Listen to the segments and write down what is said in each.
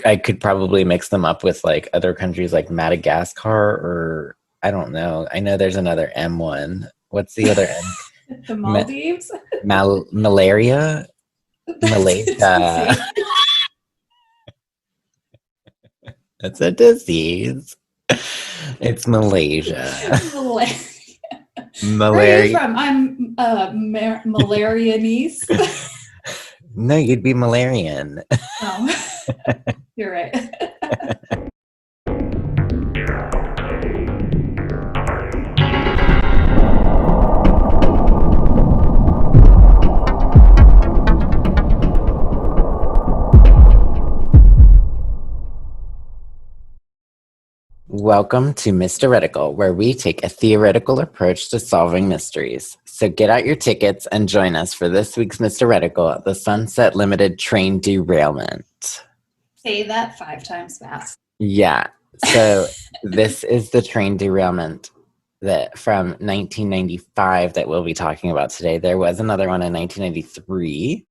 I could probably mix them up with like other countries like Madagascar or I don't know. I know there's another M one. What's the other M? The Maldives? Malaria? Malaysia. That's a disease. It's Malaysia. Malaria. Where are you from? I'm Malarianese. No, you'd be Malarian. Oh, you're right. Welcome to Mysteretical, where we take a theoretical approach to solving mysteries. So get out your tickets and join us for this week's Mysteretical at the Sunset Limited Train Derailment. Say that 5 times fast. Yeah. So this is the train derailment that from 1995 that we'll be talking about today. There was another one in 1993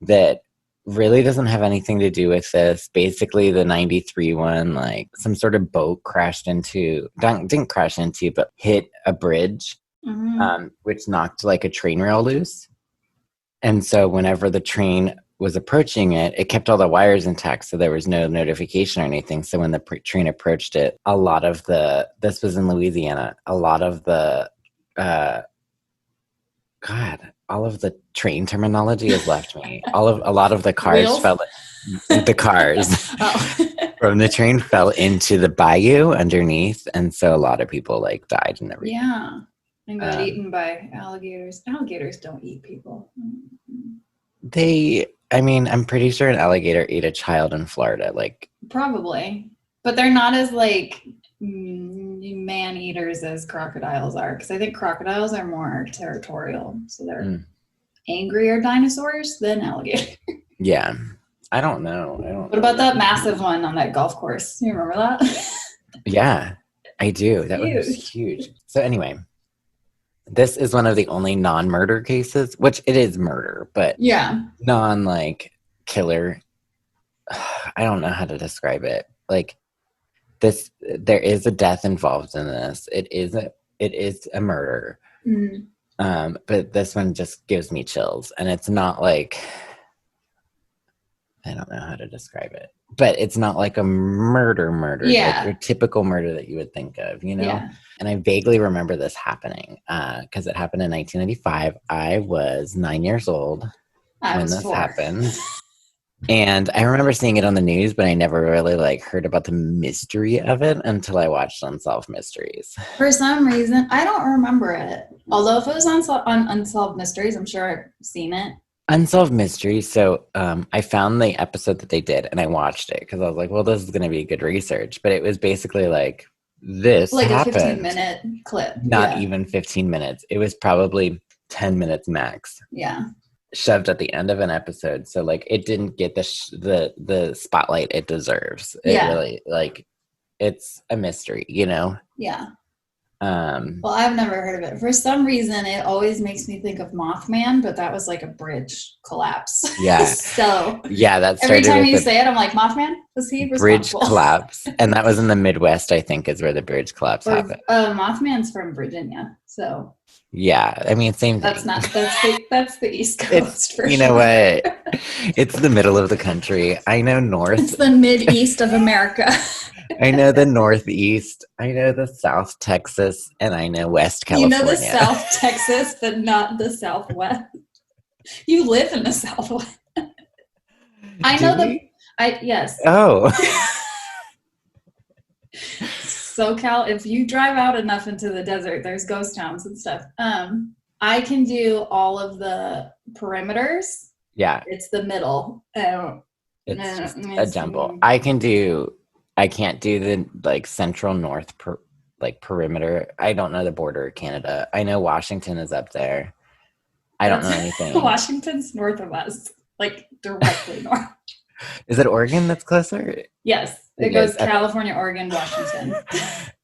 that really doesn't have anything to do with this. Basically, the 93 one, like some sort of boat crashed into, didn't crash into, but hit a bridge, which knocked like a train rail loose. And so whenever the train was approaching it, it kept all the wires intact, so there was no notification or anything. So when the train approached it, a lot of this was in Louisiana, a lot of the, all of the train terminology has left me. A lot of the cars Wheels? The cars from the train fell into the bayou underneath, and so a lot of people like died and everything. Yeah, and got eaten by alligators. Alligators don't eat people. I'm pretty sure an alligator ate a child in Florida. Like probably, but they're not as like man eaters as crocodiles are, because I think crocodiles are more territorial, so they're angrier dinosaurs than alligators. Yeah, I don't know. What about that massive one on that golf course? You remember that? Yeah, I do. That was huge. So anyway, this is one of the only non-murder cases, which it is murder, but non-like killer. I don't know how to describe it. Like this, there is a death involved in this. It is a murder. But this one just gives me chills, and it's not like, I don't know how to describe it, but it's not like a murder, like your typical murder that you would think of, you know? Yeah. And I vaguely remember this happening because it happened in 1995. I was 9 years old when this happened. And I remember seeing it on the news, but I never really like heard about the mystery of it until I watched Unsolved Mysteries. For some reason, I don't remember it. Although if it was on Unsolved Mysteries, I'm sure I've seen it. Unsolved Mysteries. So I found the episode that they did and I watched it because I was like, well, this is going to be good research. But it was basically like this like happened. A 15-minute clip. Not even 15 minutes. It was probably 10 minutes max. Yeah. Shoved at the end of an episode, so like it didn't get the spotlight it deserves. It really, like, it's a mystery, you know. Yeah. Well, I've never heard of it. For some reason, it always makes me think of Mothman, but that was like a bridge collapse. Yeah. So yeah, that's every time you say it, I'm like, Mothman? Was he responsible? Bridge collapse, and that was in the Midwest, I think, is where the bridge collapse happened. Mothman's from Virginia, so. Yeah, I mean, same thing. That's the East Coast for sure. You know what? It's the middle of the country. I know north. It's the mid-east of America. I know the Northeast. I know the South Texas, and I know West California. You know the South Texas, but not the Southwest. You live in the Southwest. I know yes. Oh. SoCal, if you drive out enough into the desert, there's ghost towns and stuff. I can do all of the perimeters. Yeah. It's the middle. It's just a jumble. I can't do the like central north perimeter. I don't know the border of Canada. I know Washington is up there. I don't know anything. Washington's north of us, like directly north. Is it Oregon that's closer? Yes. It goes California, Oregon, Washington.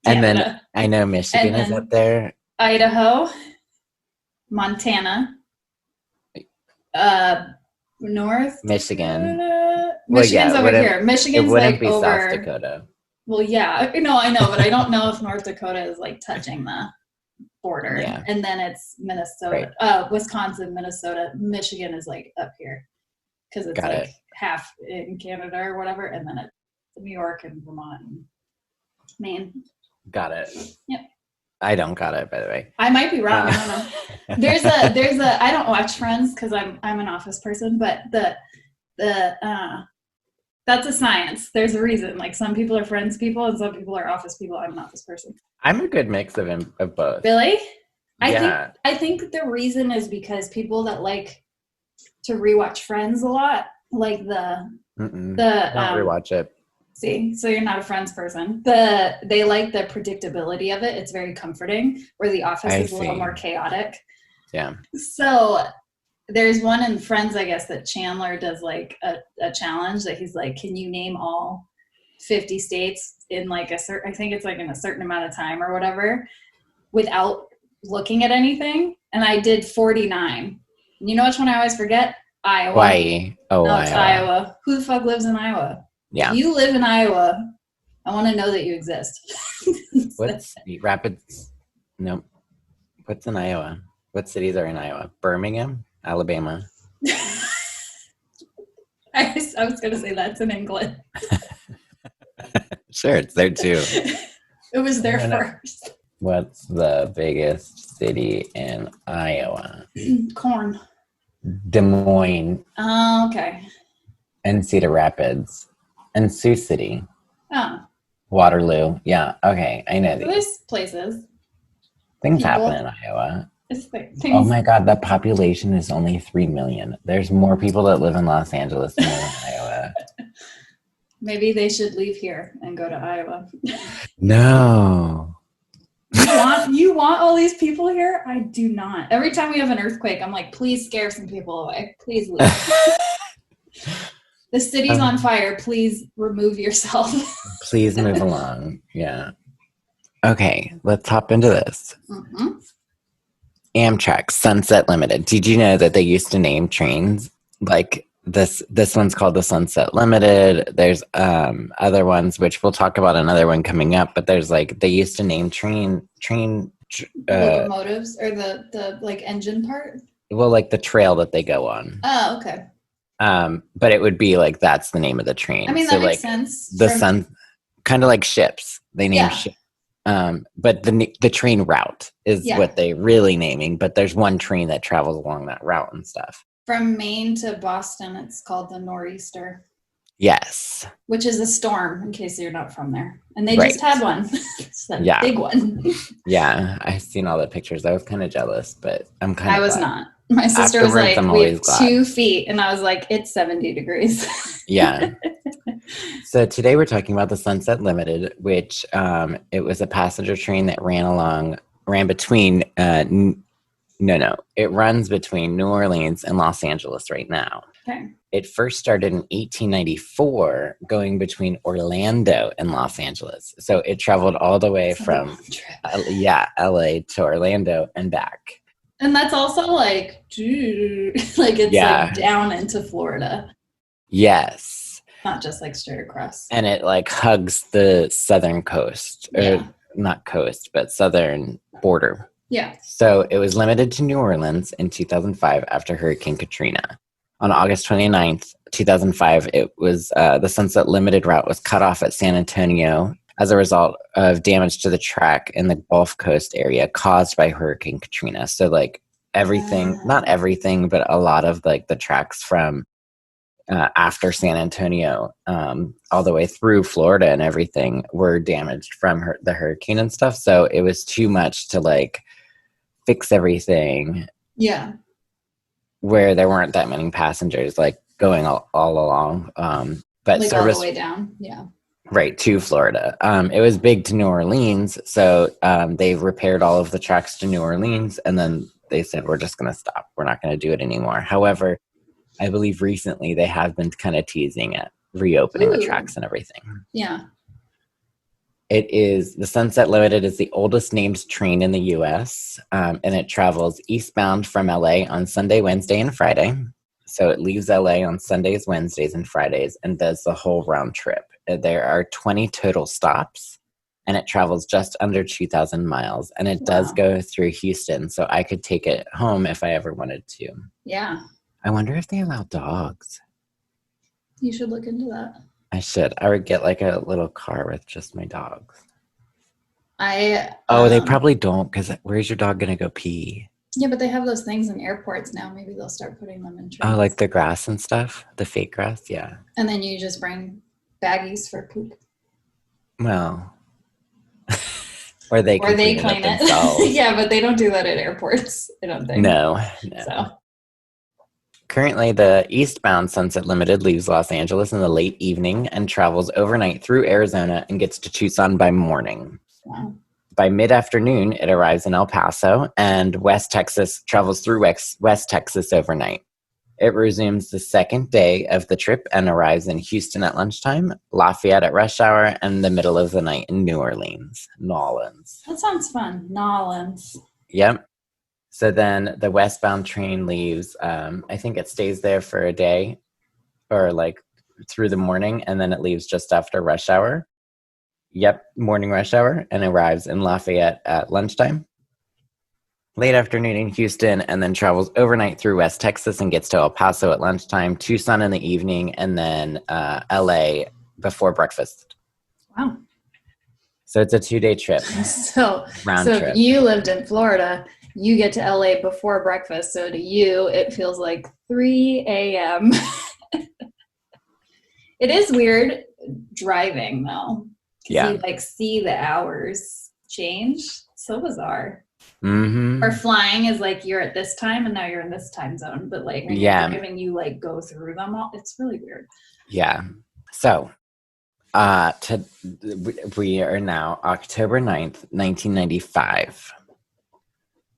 And then I know Michigan is up there. Idaho, Montana, North Michigan. Michigan's over here. It Michigan's wouldn't like be over South Dakota. Well, yeah, no, I know, but I don't know if North Dakota is like touching the border. Yeah. And then it's Minnesota, Wisconsin, Minnesota. Michigan is like up here because it's half in Canada or whatever, and then it's New York and Vermont and Maine. Got it. Yep. I don't got it, by the way. I might be wrong. I don't know. There's a. I don't watch Friends because I'm an Office person, but that's a science. There's a reason. Like some people are Friends people and some people are Office people. I'm an Office person. I'm a good mix of both. Really? Yeah. I think the reason is because people that like to rewatch Friends a lot, like don't rewatch it. See, so you're not a Friends person. They like the predictability of it. It's very comforting. Where The Office is a little more chaotic. Yeah. So there's one in Friends, I guess, that Chandler does like a challenge that he's like, can you name all 50 states in like I think it's like in a certain amount of time or whatever, without looking at anything. And I did 49. You know which one I always forget? Iowa. Hawaii. Oh, no, it's Iowa. Who the fuck lives in Iowa? Yeah. If you live in Iowa, I want to know that you exist. What's Rapids? Nope. What's in Iowa? What cities are in Iowa? Birmingham? Alabama. I was going to say that's in England. Sure, it's there too. It was there first. What's the biggest city in Iowa? Corn. Des Moines. Oh, okay. And Cedar Rapids. And Sioux City. Oh. Waterloo. Yeah, okay. I know these. There's places. Things happen in Iowa. Oh my God, the population is only 3 million. There's more people that live in Los Angeles than live in Iowa. Maybe they should leave here and go to Iowa. No. You want all these people here? I do not. Every time we have an earthquake, I'm like, please scare some people away. Please leave. The city's on fire. Please remove yourself. Please move along. Yeah. Okay, let's hop into this. Mm-hmm. Amtrak, Sunset Limited. Did you know that they used to name trains like this? This one's called the Sunset Limited. There's other ones, which we'll talk about another one coming up. But there's like they used to name train locomotives or the like engine part. Well, like the trail that they go on. Oh, okay. But it would be like that's the name of the train. I mean, that makes sense. The sun, kind of like ships. They name ships. But the train route is what they really naming. But there's one train that travels along that route and stuff. From Maine to Boston, it's called the Nor'easter. Yes. Which is a storm, in case you're not from there. And they just had one. It's a big one. Yeah, I've seen all the pictures. I was kind of jealous, but I'm kind of I was not. My sister was like, we have 2 feet. And I was like, it's 70 degrees. Yeah. So today we're talking about the Sunset Limited, which it was a passenger train that ran between, it runs between New Orleans and Los Angeles right now. Okay. It first started in 1894, going between Orlando and Los Angeles. So it traveled all the way from, LA to Orlando and back. And that's also like it's like down into Florida. Yes. Not just like straight across. And it like hugs the southern coast, or not coast, but southern border. Yeah. So it was limited to New Orleans in 2005 after Hurricane Katrina. On August 29th, 2005, it was the Sunset Limited route was cut off at San Antonio as a result of damage to the track in the Gulf Coast area caused by Hurricane Katrina. So like not everything, but a lot of like the tracks from after San Antonio all the way through Florida and everything were damaged from the hurricane and stuff. So it was too much to like fix everything. Yeah. Where there weren't that many passengers like going all along. But like service all the way down. Yeah. Right, to Florida. It was big to New Orleans, so they repaired all of the tracks to New Orleans, and then they said, we're just going to stop. We're not going to do it anymore. However, I believe recently they have been kind of teasing at reopening the tracks and everything. Yeah. The Sunset Limited is the oldest named train in the U.S., and it travels eastbound from L.A. on Sunday, Wednesday, and Friday. So it leaves LA on Sundays, Wednesdays, and Fridays and does the whole round trip. There are 20 total stops, and it travels just under 2,000 miles. And it does go through Houston, so I could take it home if I ever wanted to. Yeah. I wonder if they allow dogs. You should look into that. I should. I would get like a little car with just my dogs. They probably don't, because where's your dog going to go pee? Yeah, but they have those things in airports now. Maybe they'll start putting them in trains. Oh, like the grass and stuff? The fake grass? Yeah. And then you just bring baggies for poop. Well, or they clean it themselves. Yeah, but they don't do that at airports, I don't think. No. So. Currently, the eastbound Sunset Limited leaves Los Angeles in the late evening and travels overnight through Arizona and gets to Tucson by morning. Wow. By mid-afternoon, it arrives in El Paso, and West Texas travels through West Texas overnight. It resumes the second day of the trip and arrives in Houston at lunchtime, Lafayette at rush hour, and the middle of the night in New Orleans. That sounds fun. Nolans. Yep. So then the westbound train leaves. I think it stays there for a day or like through the morning, and then it leaves just after rush hour. Yep, morning rush hour, and arrives in Lafayette at lunchtime. Late afternoon in Houston, and then travels overnight through West Texas and gets to El Paso at lunchtime, Tucson in the evening, and then LA before breakfast. Wow. So it's a 2-day trip. Round trip. If you lived in Florida, you get to LA before breakfast. So to you, it feels like 3 a.m. It is weird driving, though. Yeah. You see the hours change. So bizarre. Mm-hmm. Or flying is like you're at this time and now you're in this time zone. But like when you're driving, you like go through them all. It's really weird. Yeah. So we are now October 9th, 1995.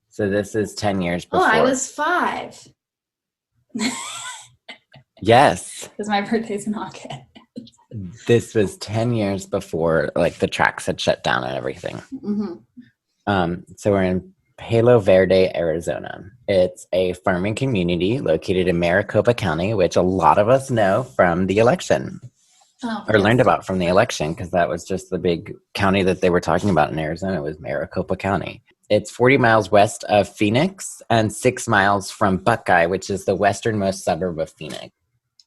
So this is 10 years before. Oh, I was 5. Yes. Because my birthday's in August. This was 10 years before like the tracks had shut down and everything. Mm-hmm. So we're in Palo Verde, Arizona. It's a farming community located in Maricopa County, which a lot of us know from the election. Learned about from the election, because that was just the big county that they were talking about in Arizona was Maricopa County. It's 40 miles west of Phoenix and 6 miles from Buckeye, which is the westernmost suburb of Phoenix.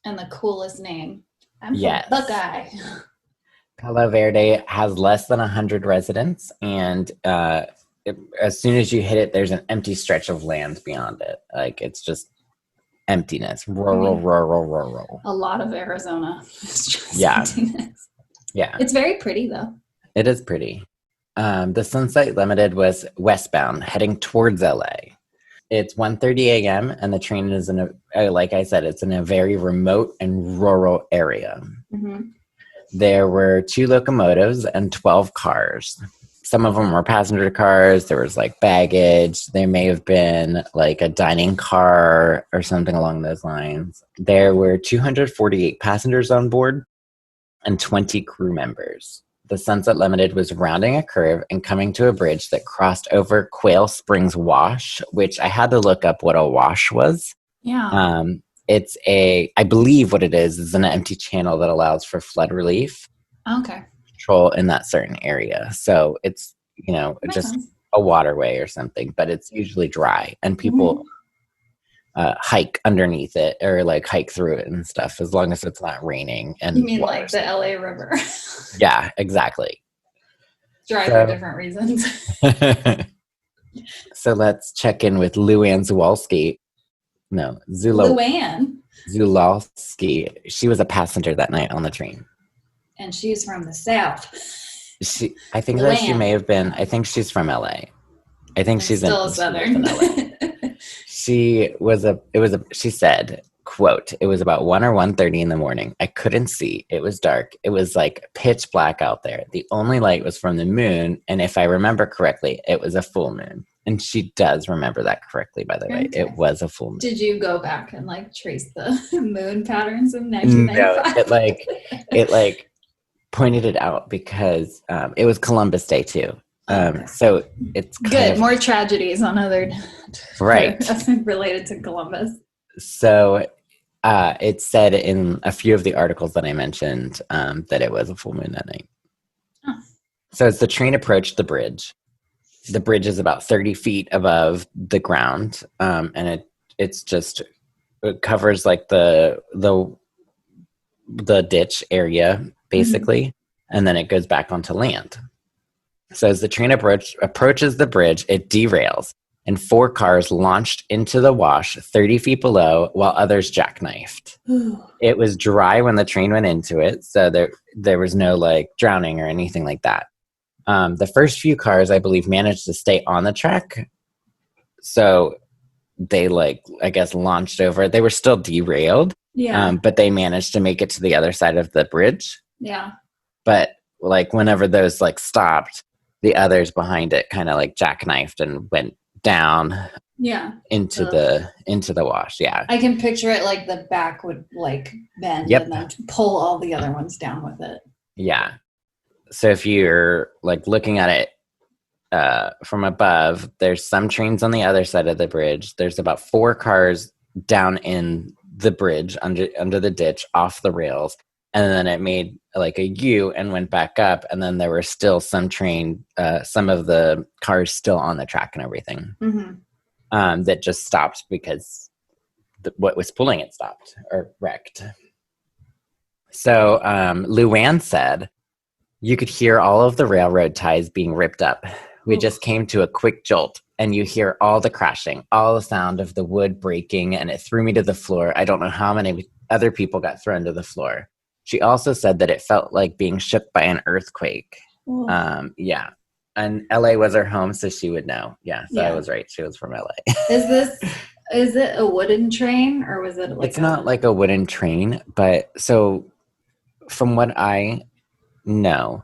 And the coolest name. I'm from Buckeye. Palo Verde has less than 100 residents, and as soon as you hit it, there's an empty stretch of land beyond it. Like, it's just emptiness. Rural. A lot of Arizona. It's just emptiness. Yeah. It's very pretty, though. It is pretty. The Sunset Limited was westbound, heading towards LA. It's 1:30 a.m. and the train is like I said, it's in a very remote and rural area. Mm-hmm. There were 2 locomotives and 12 cars. Some of them were passenger cars. There was like baggage. There may have been like a dining car or something along those lines. There were 248 passengers on board and 20 crew members. The Sunset Limited was rounding a curve and coming to a bridge that crossed over Quail Springs Wash, which I had to look up what a wash was. Yeah. I believe what it is an empty channel that allows for flood relief. Okay. Control in that certain area. So it's, just sense. A waterway or something, but it's usually dry and people hike underneath it or like hike through it and stuff as long as it's not raining. And you mean like the LA River? Yeah, exactly. Dry for different reasons. So let's check in with Luann Zawalski. No, Luann Zulawski. She was a passenger that night on the train. And she's from the South. I think that she may have been. I think she's from LA. I think she's still Southern. LA. She said, quote, "It was about 1 or 1:30 in the morning. I couldn't see. It was dark. It was like pitch black out there. The only light was from the moon. And if I remember correctly, it was a full moon." And she does remember that correctly, by the way. It was a full moon. Did you go back and like trace the moon patterns in 1995? No, it pointed it out because it was Columbus Day too. So it's good. More tragedies on other right related to Columbus. So It said in a few of the articles that I mentioned that it was a full moon that night. Oh. So as the train approached the bridge is about 30 feet above the ground, and it covers like the ditch area basically, and then it goes back onto land. So as the train approaches the bridge, it derails, and 4 cars launched into the wash 30 feet below, while others jackknifed. It was dry when the train went into it, so there was no like drowning or anything like that. The first few cars, I believe, managed to stay on the track. So they I guess launched over. They were still derailed. Yeah. But they managed to make it to the other side of the bridge. Yeah. But like whenever those like stopped, the others behind it kind of like jackknifed and went down. Yeah. Into the wash. Yeah. I can picture it like the back would like bend and then pull all the other ones down with it. Yeah. So if you're like looking at it from above, there's some trains on the other side of the bridge. There's about 4 cars down in the bridge under the ditch off the rails. And then it made like a U and went back up. And then there were still some of the cars still on the track and everything that just stopped because what was pulling it stopped or wrecked. So Luann said, you could hear all of the railroad ties being ripped up. We just came to a quick jolt, and you hear all the crashing, all the sound of the wood breaking, and it threw me to the floor. I don't know how many other people got thrown to the floor. She also said that it felt like being shook by an earthquake. Yeah. And LA was her home, so she would know. Yeah, so I was right. She was from LA. Is it a wooden train, or was it like It's not like a wooden train, but so from what I know,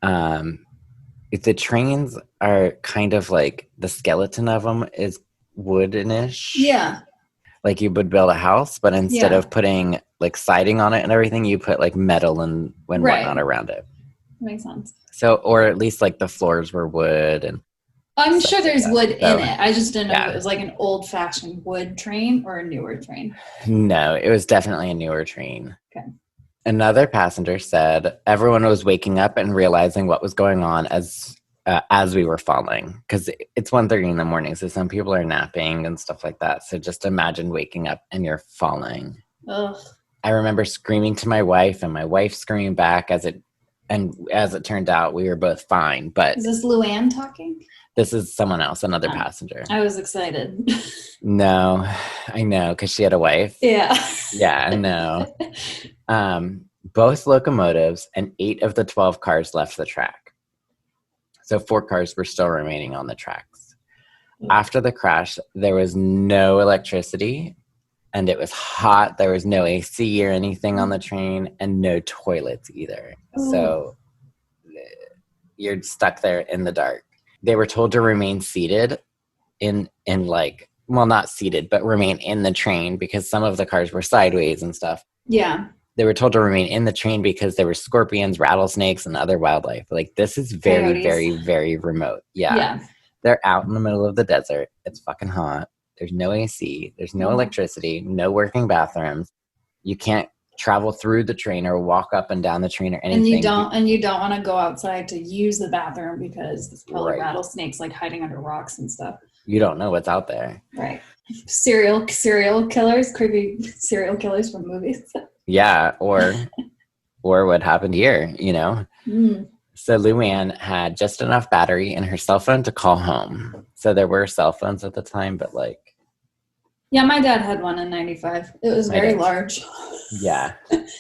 the trains are kind of like the skeleton of them is woodenish. Yeah. Like you would build a house, but instead of putting like siding on it and everything, you put like metal and whatnot around it. Makes sense. So, or at least like the floors were wood and. I'm sure there's wood in it. I just didn't know if it was like an old-fashioned wood train or a newer train. No, it was definitely a newer train. Okay. Another passenger said everyone was waking up and realizing what was going on as we were falling, because it's 1:30 in the morning, so some people are napping and stuff like that. So just imagine waking up and you're falling. Ugh. I remember screaming to my wife, and my wife screaming back. As it turned out, we were both fine. But is this Luann talking? This is someone else, another passenger. I was excited. No, I know, because she had a wife. Yeah. Yeah, I know. Both locomotives and 8 of the 12 cars left the track. So 4 cars were still remaining on the tracks. After the crash, there was no electricity, and it was hot. There was no AC or anything on the train, and no toilets either. Ooh. So you're stuck there in the dark. They were told to remain seated not seated, but remain in the train because some of the cars were sideways and stuff. Yeah. They were told to remain in the train because there were scorpions, rattlesnakes, and other wildlife. Like, this is very, Coyotes. Very, very remote. Yeah. They're out in the middle of the desert. It's fucking hot. There's no AC. There's no electricity, no working bathrooms. You can't travel through the train or walk up and down the train or anything. And you don't want to go outside to use the bathroom because there's probably rattlesnakes like hiding under rocks and stuff. You don't know what's out there. Right. Serial killers, creepy serial killers from movies. Yeah, or what happened here, you know? Mm. So Luann had just enough battery in her cell phone to call home. So there were cell phones at the time, but like... Yeah, my dad had one in 95. It was very large. Yeah.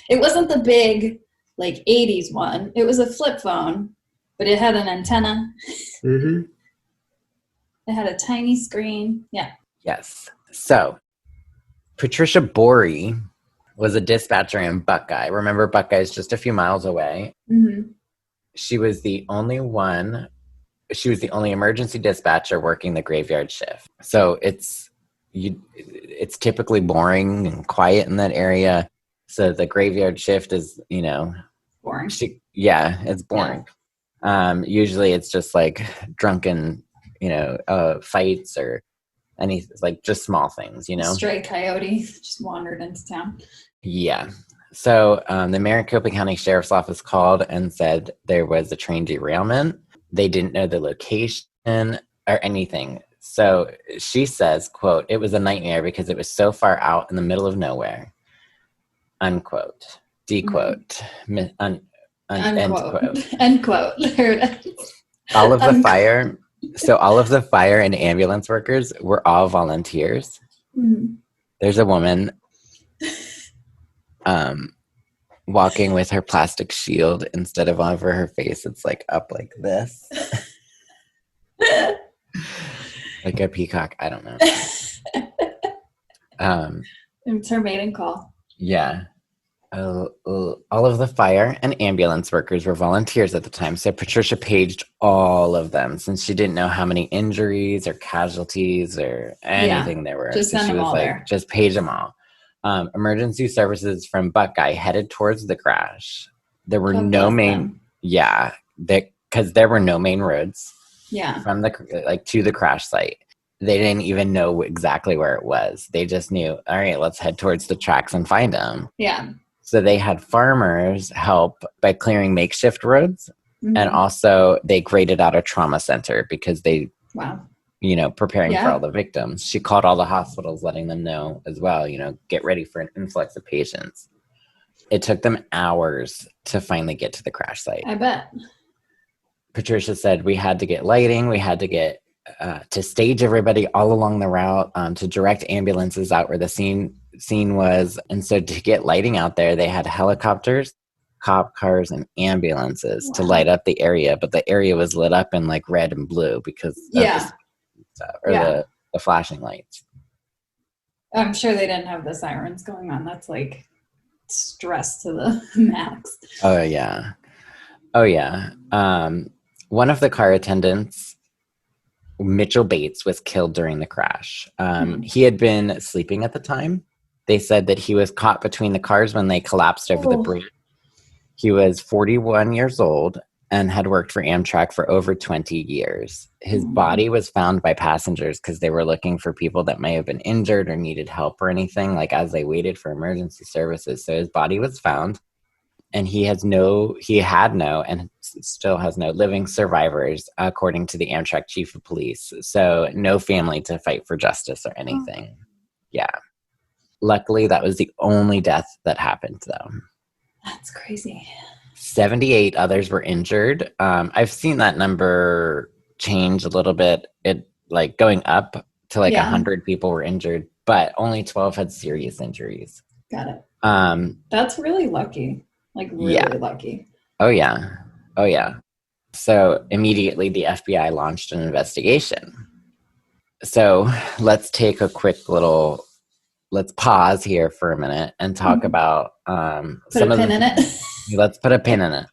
It wasn't the big, like, 80s one. It was a flip phone, but it had an antenna. Mm-hmm. It had a tiny screen. Yeah. Yes. So, Patricia Bourie was a dispatcher in Buckeye. Remember, Buckeye's just a few miles away. Mm-hmm. She was the only emergency dispatcher working the graveyard shift. So it's typically boring and quiet in that area. So the graveyard shift is, boring. It's boring. Yeah. Usually it's just like drunken, fights or Any like just small things, you know? Stray coyote just wandered into town. Yeah. So the Maricopa County Sheriff's Office called and said there was a train derailment. They didn't know the location or anything. So she says, quote, "It was a nightmare because it was so far out in the middle of nowhere." Unquote. Dequote. End quote. End quote. There it is. All of the fire. So all of the fire and ambulance workers were all volunteers. Mm-hmm. There's a woman walking with her plastic shield instead of over her face. It's like up like this. Like a peacock. I don't know. It's her maiden call. Yeah. All of the fire and ambulance workers were volunteers at the time. So Patricia paged all of them since she didn't know how many injuries or casualties or anything there were. Just so send she them was all like, there. just page them all. Emergency services from Buckeye headed towards the crash. There were no main, because there were no main roads. Yeah. From the to the crash site. They didn't even know exactly where it was. They just knew, all right, let's head towards the tracks and find them. Yeah. So they had farmers help by clearing makeshift roads. Mm-hmm. And also they graded out a trauma center because they, preparing for all the victims. She called all the hospitals, letting them know as well, get ready for an influx of patients. It took them hours to finally get to the crash site. I bet. Patricia said we had to get lighting. We had to get to stage everybody all along the route, to direct ambulances out where the scene was. And so to get lighting out there, they had helicopters, cop cars, and ambulances to light up the area. But the area was lit up in like red and blue because of the flashing lights. I'm sure they didn't have the sirens going on. That's like stress to the max. Oh, yeah. One of the car attendants, Mitchell Bates, was killed during the crash. He had been sleeping at the time. They said that he was caught between the cars when they collapsed over the bridge. He was 41 years old and had worked for Amtrak for over 20 years. His body was found by passengers because they were looking for people that may have been injured or needed help or anything, like as they waited for emergency services. So his body was found. And he had no, and still has no living survivors, according to the Amtrak chief of police. So no family to fight for justice or anything. Yeah. Luckily, that was the only death that happened, though. That's crazy. 78 others were injured. I've seen that number change a little bit. It like going up to 100 people were injured, but only 12 had serious injuries. Got it. That's really lucky. Lucky. Oh, yeah. So immediately the FBI launched an investigation. So let's take a quick let's pause here for a minute and talk about Let's put a pin in it.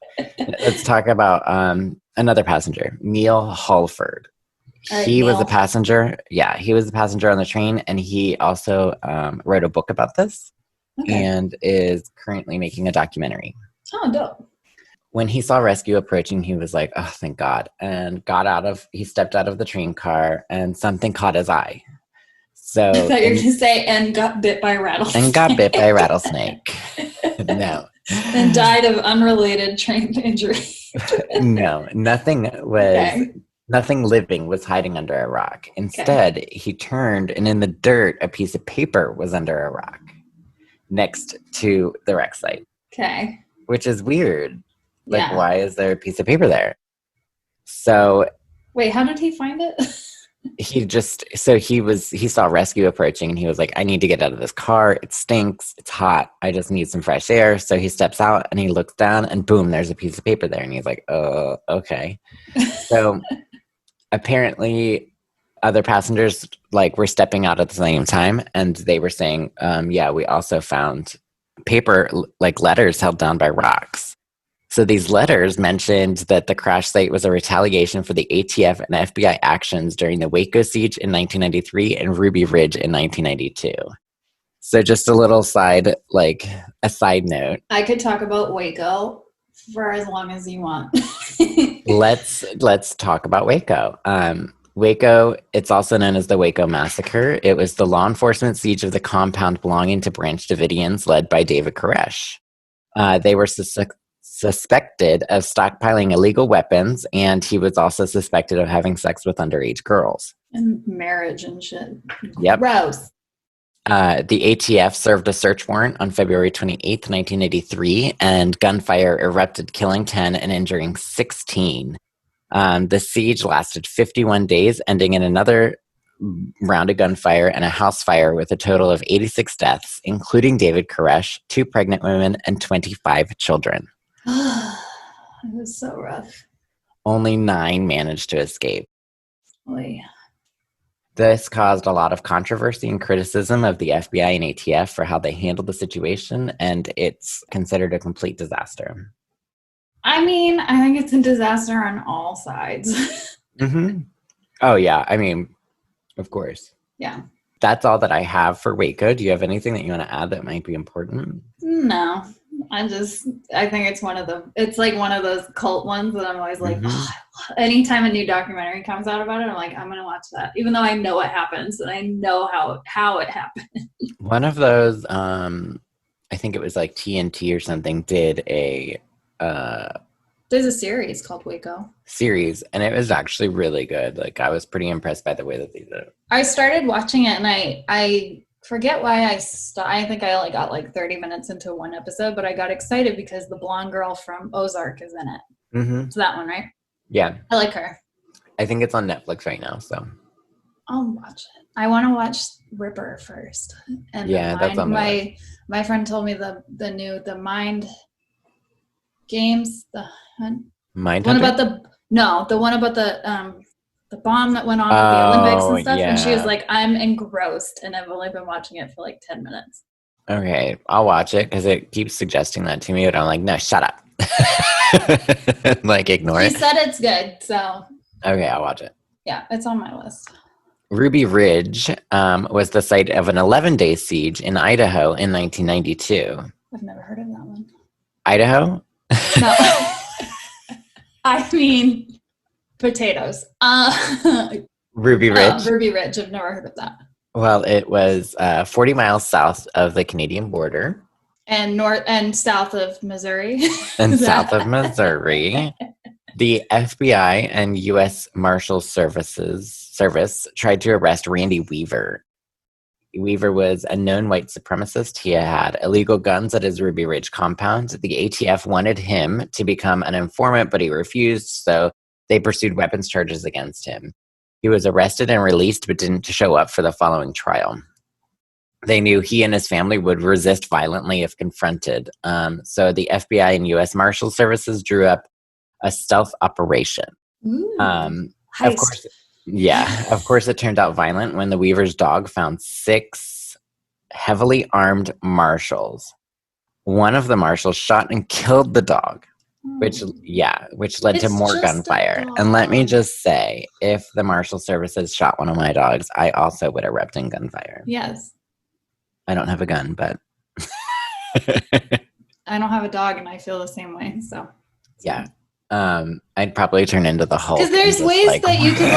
Let's talk about another passenger, Neil Halford. He was a passenger. Yeah, he was a passenger on the train, and he also wrote a book about this. Okay. And is currently making a documentary. Oh, dope. When he saw rescue approaching, he was like, oh, thank God. And he stepped out of the train car and something caught his eye. So I thought you were going to say, and got bit by a rattlesnake. No. And died of unrelated train injury. No, nothing living was hiding under a rock. Instead, he turned, and in the dirt, a piece of paper was under a rock next to the wreck site. Okay. Which is weird. Why is there a piece of paper there? So. Wait, how did he find it? He saw rescue approaching and he was like, I need to get out of this car. It stinks. It's hot. I just need some fresh air. So he steps out and he looks down and boom, there's a piece of paper there. And he's like, oh, okay. So apparently other passengers were stepping out at the same time, and they were saying, we also found paper, letters held down by rocks. So these letters mentioned that the crash site was a retaliation for the ATF and FBI actions during the Waco siege in 1993 and Ruby Ridge in 1992. So just a little side note. I could talk about Waco for as long as you want. Let's talk about Waco. Waco, it's also known as the Waco Massacre. It was the law enforcement siege of the compound belonging to Branch Davidians led by David Koresh. They were suspected of stockpiling illegal weapons, and he was also suspected of having sex with underage girls. And marriage and shit. Yep. Gross. The ATF served a search warrant on February 28th, 1983, and gunfire erupted, killing 10 and injuring 16. The siege lasted 51 days, ending in another round of gunfire and a house fire with a total of 86 deaths, including David Koresh, 2 pregnant women, and 25 children. It was so rough. Only 9 managed to escape. Oy. This caused a lot of controversy and criticism of the FBI and ATF for how they handled the situation, and it's considered a complete disaster. I mean, I think it's a disaster on all sides. Mm-hmm. Oh, yeah. I mean, of course. Yeah. That's all that I have for Waco. Do you have anything that you want to add that might be important? No. I think it's like one of those cult ones that I'm always like, anytime a new documentary comes out about it, I'm like, I'm going to watch that. Even though I know what happens and I know how it happened. One of those, I think it was like TNT or something, did a... There's a series called Waco. Series, and it was actually really good. Like, I was pretty impressed by the way that they did it. I started watching it, and I forget why I stopped. I think I only got like 30 minutes into one episode, but I got excited because the blonde girl from Ozark is in it. Mm-hmm. It's that one, right? Yeah. I like her. I think it's on Netflix right now, so. I'll watch it. I want to watch Ripper first. And yeah, that's on my friend told me the Mind Games, the Mind one Hunter? about the one about the bomb that went on at the Olympics and stuff. Yeah. And she was like, I'm engrossed, and I've only been watching it for like 10 minutes. Okay, I'll watch it because it keeps suggesting that to me, but I'm like, no, shut up. Like, ignore it. She said it's good, so. Okay, I'll watch it. Yeah, it's on my list. Ruby Ridge was the site of an 11-day siege in Idaho in 1992. I've never heard of that one. Idaho? No. I mean, potatoes. Ruby Ridge? Ruby Ridge. I've never heard of that. Well, it was 40 miles south of the Canadian border. And north and south of Missouri. And south of Missouri. The FBI and U.S. Marshal Service tried to arrest Randy Weaver. Weaver was a known white supremacist. He had illegal guns at his Ruby Ridge compound. The ATF wanted him to become an informant, but he refused, so they pursued weapons charges against him. He was arrested and released, but didn't show up for the following trial. They knew he and his family would resist violently if confronted. So the FBI and U.S. Marshal Services drew up a stealth operation. Of course, of course, it turned out violent when the Weaver's dog found 6 heavily armed marshals. One of the marshals shot and killed the dog, which led to more gunfire. And let me just say, if the Marshal Services shot one of my dogs, I also would erupt in gunfire. Yes. I don't have a gun, but I don't have a dog, and I feel the same way. So yeah. I'd probably turn into the Hulk. Because there's ways that you could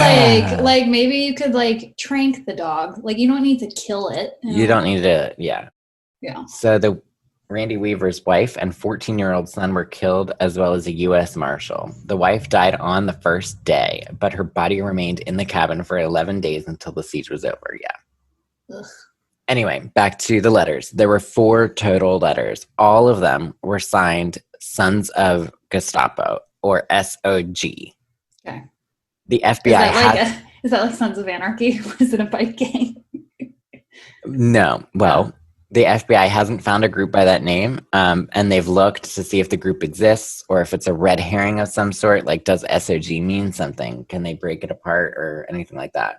like maybe you could like trank the dog. Like, you don't need to kill it. You don't need to, yeah. Yeah. So the Randy Weaver's wife and 14-year-old son were killed, as well as a U.S. Marshal. The wife died on the first day, but her body remained in the cabin for 11 days until the siege was over. Yeah. Ugh. Anyway, back to the letters. There were 4 total letters. All of them were signed Sons of Gestapo, or SOG. Okay. The FBI is that like Sons of Anarchy? Was it a bike gang? No. Well, the FBI hasn't found a group by that name, and they've looked to see if the group exists or if it's a red herring of some sort. Like, does SOG mean something? Can they break it apart or anything like that?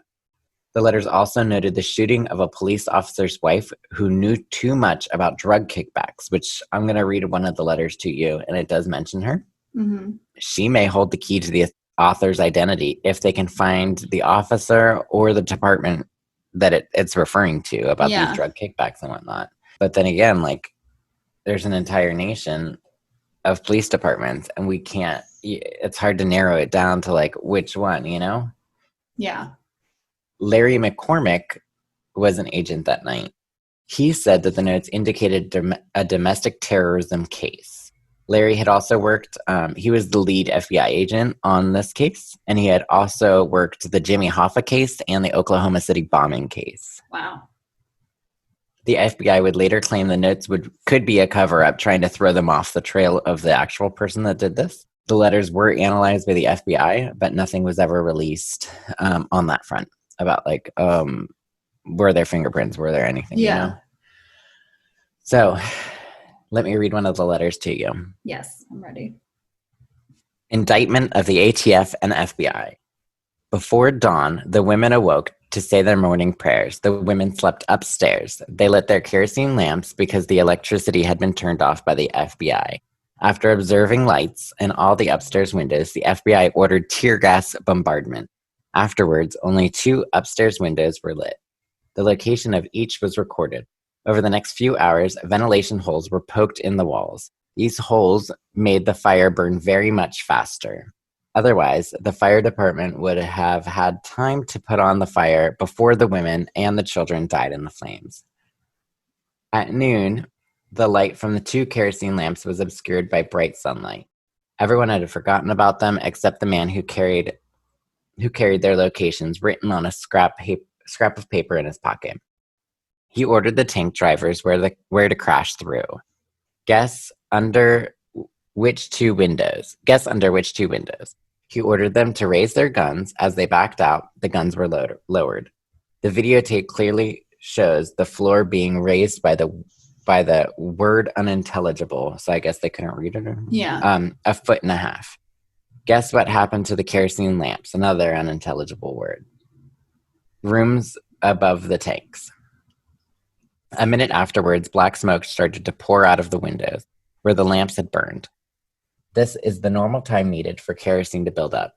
The letters also noted the shooting of a police officer's wife who knew too much about drug kickbacks, which I'm going to read one of the letters to you, and it does mention her. Mm-hmm. She may hold the key to the author's identity if they can find the officer or the department that it's referring to about these drug kickbacks and whatnot. But then again, like, there's an entire nation of police departments, and it's hard to narrow it down to like which one, you know? Yeah. Larry McCormick was an agent that night. He said that the notes indicated a domestic terrorism case. Larry had also worked, he was the lead FBI agent on this case, and he had also worked the Jimmy Hoffa case and the Oklahoma City bombing case. Wow. The FBI would later claim the notes could be a cover-up, trying to throw them off the trail of the actual person that did this. The letters were analyzed by the FBI, but nothing was ever released on that front about, like, were there fingerprints? Were there anything? Yeah. You know? So let me read one of the letters to you. Yes, I'm ready. Indictment of the ATF and FBI. Before dawn, the women awoke to say their morning prayers. The women slept upstairs. They lit their kerosene lamps because the electricity had been turned off by the FBI. After observing lights in all the upstairs windows, the FBI ordered tear gas bombardment. Afterwards, only 2 upstairs windows were lit. The location of each was recorded. Over the next few hours, ventilation holes were poked in the walls. These holes made the fire burn very much faster. Otherwise, the fire department would have had time to put on the fire before the women and the children died in the flames. At noon, the light from the 2 kerosene lamps was obscured by bright sunlight. Everyone had forgotten about them except the man who carried their locations written on a scrap of paper in his pocket. He ordered the tank drivers where to crash through. Guess under which 2 windows. He ordered them to raise their guns. As they backed out, the guns were lowered. The videotape clearly shows the floor being raised by the word unintelligible, so I guess they couldn't read it. Yeah. 1.5 feet. Guess what happened to the kerosene lamps? Another unintelligible word. Rooms above the tanks. A minute afterwards, black smoke started to pour out of the windows where the lamps had burned. This is the normal time needed for kerosene to build up.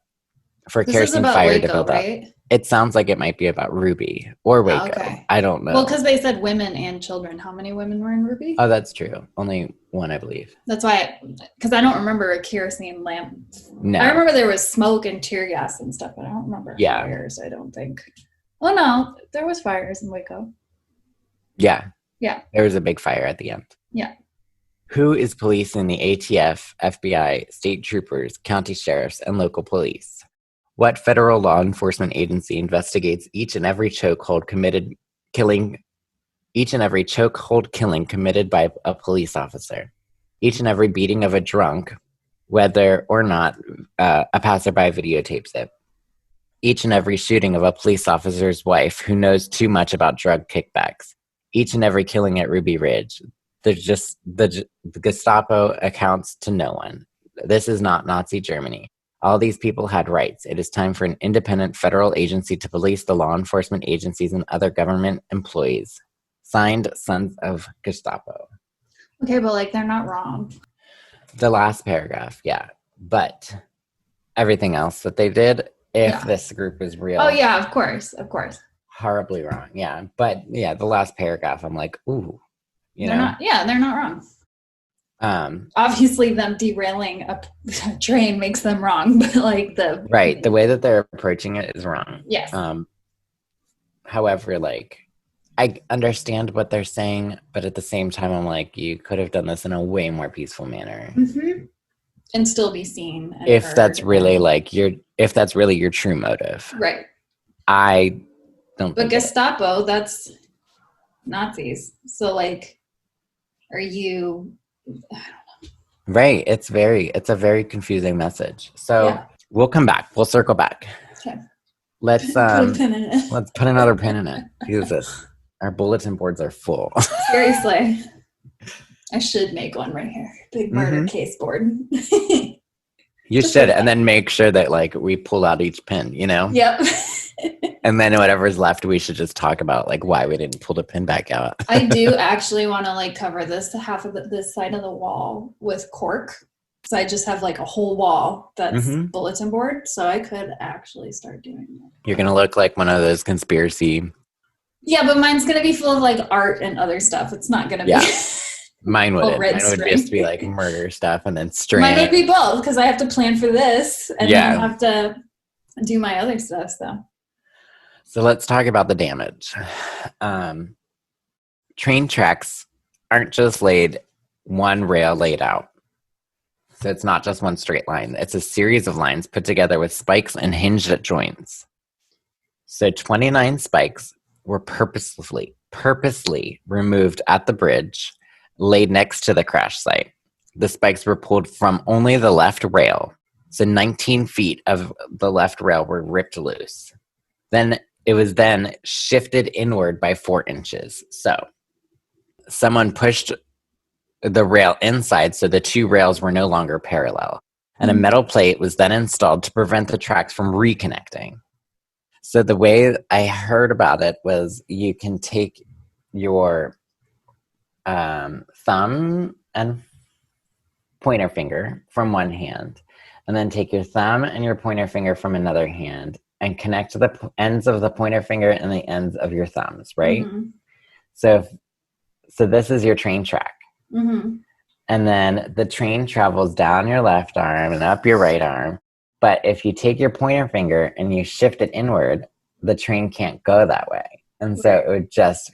For This kerosene is about fire Waco, to build right? up. It sounds like it might be about Ruby or Waco. Okay. I don't know. Well, because they said women and children. How many women were in Ruby? Oh, that's true. Only 1, I believe. That's why, because I don't remember a kerosene lamp. No. I remember there was smoke and tear gas and stuff, but I don't remember fires, I don't think. Oh, no, there was fires in Waco. Yeah. Yeah. There was a big fire at the end. Yeah. Who is policing the ATF, FBI, state troopers, county sheriffs, and local police? What federal law enforcement agency investigates each and every chokehold killing committed by a police officer? Each and every beating of a drunk, whether or not a passerby videotapes it. Each and every shooting of a police officer's wife who knows too much about drug kickbacks. Each and every killing at Ruby Ridge. The Gestapo accounts to no one. This is not Nazi Germany. All these people had rights. It is time for an independent federal agency to police the law enforcement agencies and other government employees. Signed, Sons of Gestapo. Okay, but like they're not wrong. The last paragraph, yeah. But everything else that they did, if this group is real. Oh, yeah, of course. Horribly wrong, yeah. But yeah, the last paragraph, I'm like, ooh. They're not wrong. Obviously them derailing a train makes them wrong, but like the way that they're approaching it is wrong. Yes. However, like I understand what they're saying, but at the same time I'm like, you could have done this in a way more peaceful manner. Mm-hmm. And still be seen and if heard that's really your true motive. Right. I don't But Gestapo, that's Nazis. So like are you I don't know. Right. It's a very confusing message. So we'll come back. We'll circle back. Okay. Let's put a pin in it. Let's put another pin in it. Jesus. Our bulletin boards are full. Seriously. I should make one right here. Big murder case board. You should, and then make sure that like we pull out each pin, you know? Yep. And then whatever's left, we should just talk about like why we didn't pull the pin back out. I do actually want to like cover this half of this side of the wall with cork. So I just have like a whole wall that's bulletin board. So I could actually start doing that. You're going to look like one of those conspiracy. Yeah, but mine's going to be full of like art and other stuff. It's not going to be. Mine wouldn't. Mine would just be like murder stuff and then string. Mine would be both because I have to plan for this and then have to do my other stuff. So So let's talk about the damage. Train tracks aren't just one rail laid out. So it's not just one straight line. It's a series of lines put together with spikes and hinged at joints. So 29 spikes were purposely removed at the bridge, laid next to the crash site. The spikes were pulled from only the left rail. So 19 feet of the left rail were ripped loose. Then it was shifted inward by 4 inches. So someone pushed the rail inside, so the 2 rails were no longer parallel. And a metal plate was then installed to prevent the tracks from reconnecting. So the way I heard about it was you can take your thumb and pointer finger from one hand, and then take your thumb and your pointer finger from another hand and connect the ends of the pointer finger and the ends of your thumbs, right? Mm-hmm. So this is your train track. Mm-hmm. And then the train travels down your left arm and up your right arm. But if you take your pointer finger and you shift it inward, the train can't go that way. And so it would just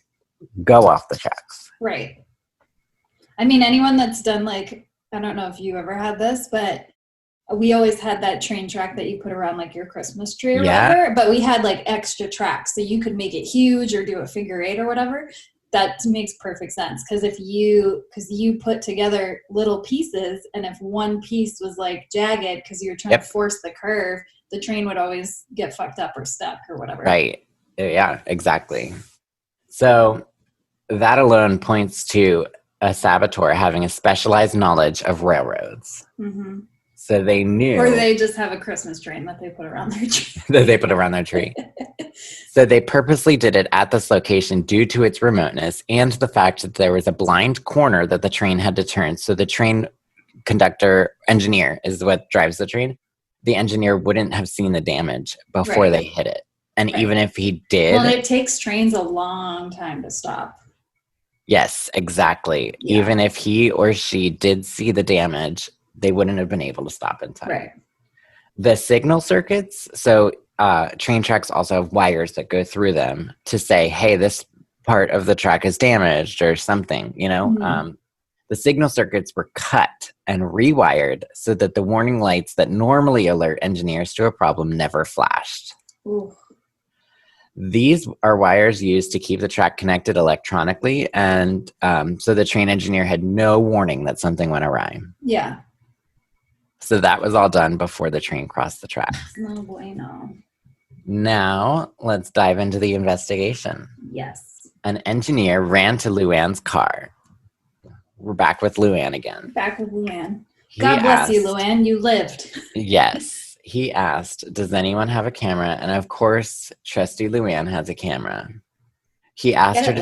go off the tracks. Right. I mean, anyone that's done I don't know if you ever had this, but we always had that train track that you put around your Christmas tree or whatever, but we had extra tracks so you could make it huge or do a figure 8 or whatever. That makes perfect sense because you put together little pieces, and if one piece was jagged because you were trying to force the curve, the train would always get fucked up or stuck or whatever. Right. Yeah, exactly. So that alone points to a saboteur having a specialized knowledge of railroads. Mm-hmm. So they knew. Or they just have a Christmas train that they put around their tree. That they put around their tree. So they purposely did it at this location due to its remoteness and the fact that there was a blind corner that the train had to turn. So the train engineer is what drives the train. The engineer wouldn't have seen the damage before they hit it. And even if he did. Well, it takes trains a long time to stop. Yes, exactly. Yeah. Even if he or she did see the damage, they wouldn't have been able to stop in time. Right. The signal circuits, so train tracks also have wires that go through them to say, hey, this part of the track is damaged or something, Mm-hmm. The signal circuits were cut and rewired so that the warning lights that normally alert engineers to a problem never flashed. Ooh. These are wires used to keep the track connected electronically, and so the train engineer had no warning that something went awry. Yeah. So that was all done before the train crossed the tracks. No bueno. Now, let's dive into the investigation. Yes. An engineer ran to Luann's car. We're back with Luann again. Back with Luann. God bless you, Luann. You lived. Yes. He asked, does anyone have a camera? And of course, trusty Luann has a camera. He asked her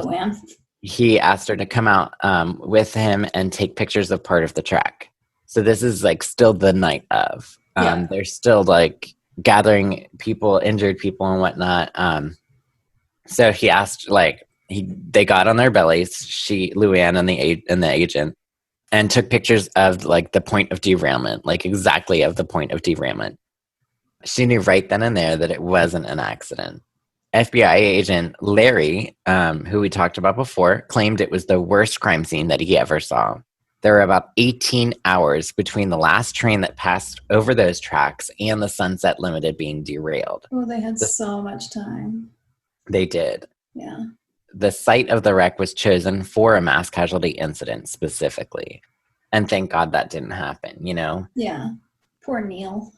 to come out with him and take pictures of part of the track. So this is still the night of. They're still gathering people, injured people and whatnot. So he asked, they got on their bellies, Luann and the agent, and took pictures of the point of derailment, exactly of the point of derailment. She knew right then and there that it wasn't an accident. FBI agent Larry, who we talked about before, claimed it was the worst crime scene that he ever saw. There were about 18 hours between the last train that passed over those tracks and the Sunset Limited being derailed. Oh, they had so much time. They did. Yeah. The site of the wreck was chosen for a mass casualty incident specifically. And thank God that didn't happen, Yeah. Poor Neil.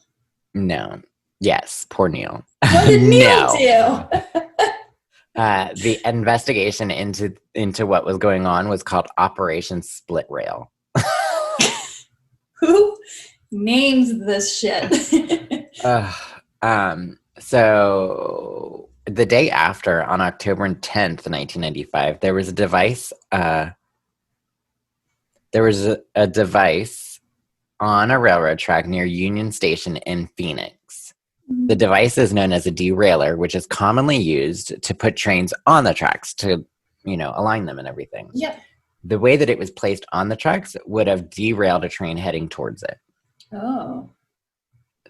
No. Yes, poor Neil. What did Neil do? The investigation into what was going on was called Operation Split Rail. Who names this shit? So the day after, on October 10th, 1995, there was a device. There was a device on a railroad track near Union Station in Phoenix. Mm-hmm. The device is known as a derailer, which is commonly used to put trains on the tracks to, align them and everything. Yep. The way that it was placed on the tracks would have derailed a train heading towards it. Oh.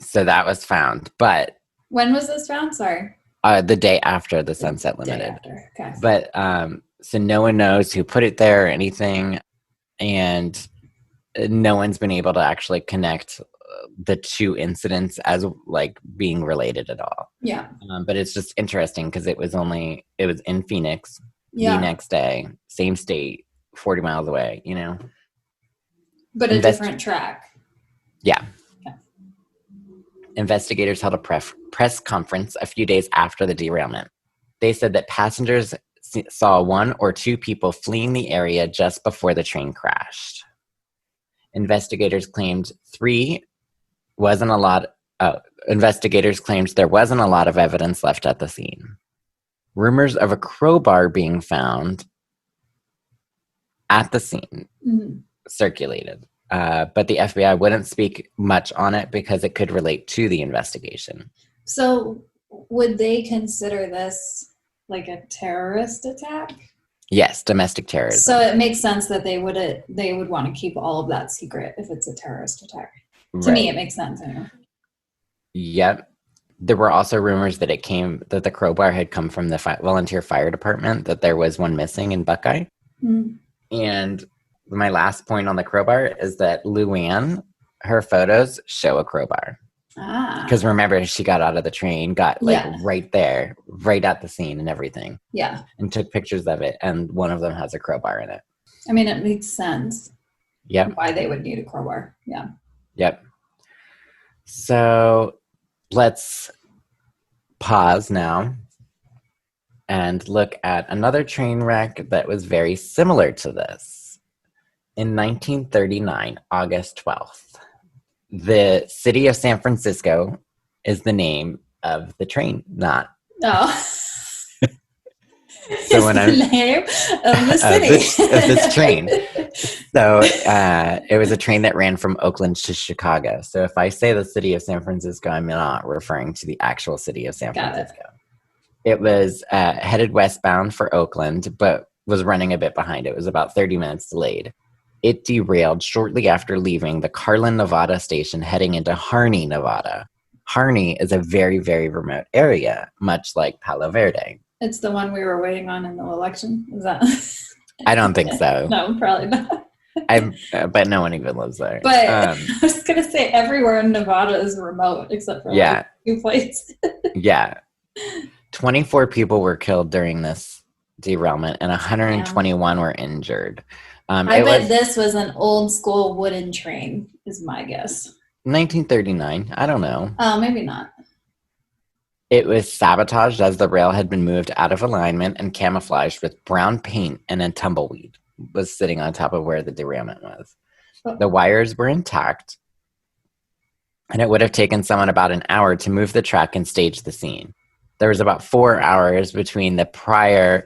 So that was found. But when was this found? Sorry. The day after the Sunset Limited. Okay. But so no one knows who put it there or anything, and no one's been able to actually connect the two incidents as like being related at all. Yeah. But it's just interesting because it was in Phoenix the next day, same state, 40 miles away, you know. But a different track. Yeah. Investigators held a press conference a few days after the derailment. They said that passengers saw 1 or 2 people fleeing the area just before the train crashed. Investigators claimed there wasn't a lot of evidence left at the scene. Rumors of a crowbar being found at the scene circulated. But the FBI wouldn't speak much on it because it could relate to the investigation. So would they consider this like a terrorist attack? Yes, domestic terrorism. So it makes sense that they would want to keep all of that secret if it's a terrorist attack. To me, it makes sense. I know. Yep. There were also rumors that that the crowbar had come from the volunteer fire department, that there was one missing in Buckeye. And my last point on the crowbar is that Luann, her photos show a crowbar. Because remember, she got out of the train, got right there, right at the scene and everything. Yeah. And took pictures of it, and one of them has a crowbar in it. I mean, it makes sense. Yep. Why they would need a crowbar. Yeah. Yep. So let's pause now and look at another train wreck that was very similar to this. In 1939, August 12th, the city of San Francisco is the name of the train, not. Oh. So when the name of the city. of this train. So it was a train that ran from Oakland to Chicago. So if I say the city of San Francisco, I'm not referring to the actual city of San Francisco. It was headed westbound for Oakland, but was running a bit behind. It was about 30 minutes delayed. It derailed shortly after leaving the Carlin, Nevada station, heading into Harney, Nevada. Harney is a very, very remote area, much like Palo Verde. It's the one we were waiting on in the election? Is that? I don't think so. No, probably not. But no one even lives there. But I was going to say everywhere in Nevada is remote except for like a few places. Yeah. 24 people were killed during this derailment and 121 were injured. I bet this was an old school wooden train, is my guess. 1939. I don't know. Oh, maybe not. It was sabotaged as the rail had been moved out of alignment and camouflaged with brown paint, and a tumbleweed was sitting on top of where the derailment was. The wires were intact, and it would have taken someone about an hour to move the track and stage the scene. There was about 4 hours between the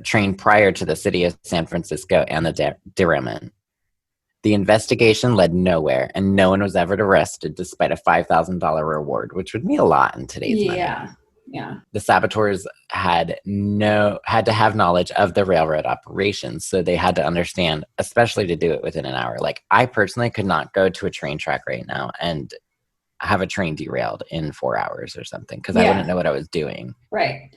train prior to the city of San Francisco and the derailment. The investigation led nowhere, and no one was ever arrested despite a $5,000 reward, which would mean a lot in today's money. Yeah. The saboteurs had to have knowledge of the railroad operations, so they had to understand, especially to do it within an hour. Like, I personally could not go to a train track right now and have a train derailed in 4 hours or something, because I wouldn't know what I was doing. Right.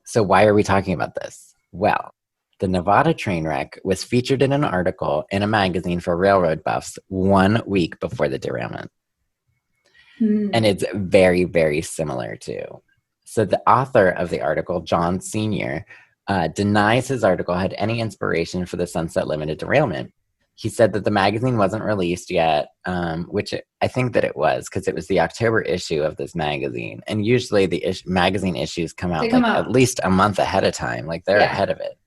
So why are we talking about this? Well, the Nevada train wreck was featured in an article in a magazine for railroad buffs 1 week before the derailment. And it's very, very similar too. So the author of the article, John Sr., denies his article had any inspiration for the Sunset Limited derailment. He said that the magazine wasn't released yet, which I think that it was, because it was the October issue of this magazine. And usually the magazine issues come out at least a month ahead of time. Like, they're ahead of it.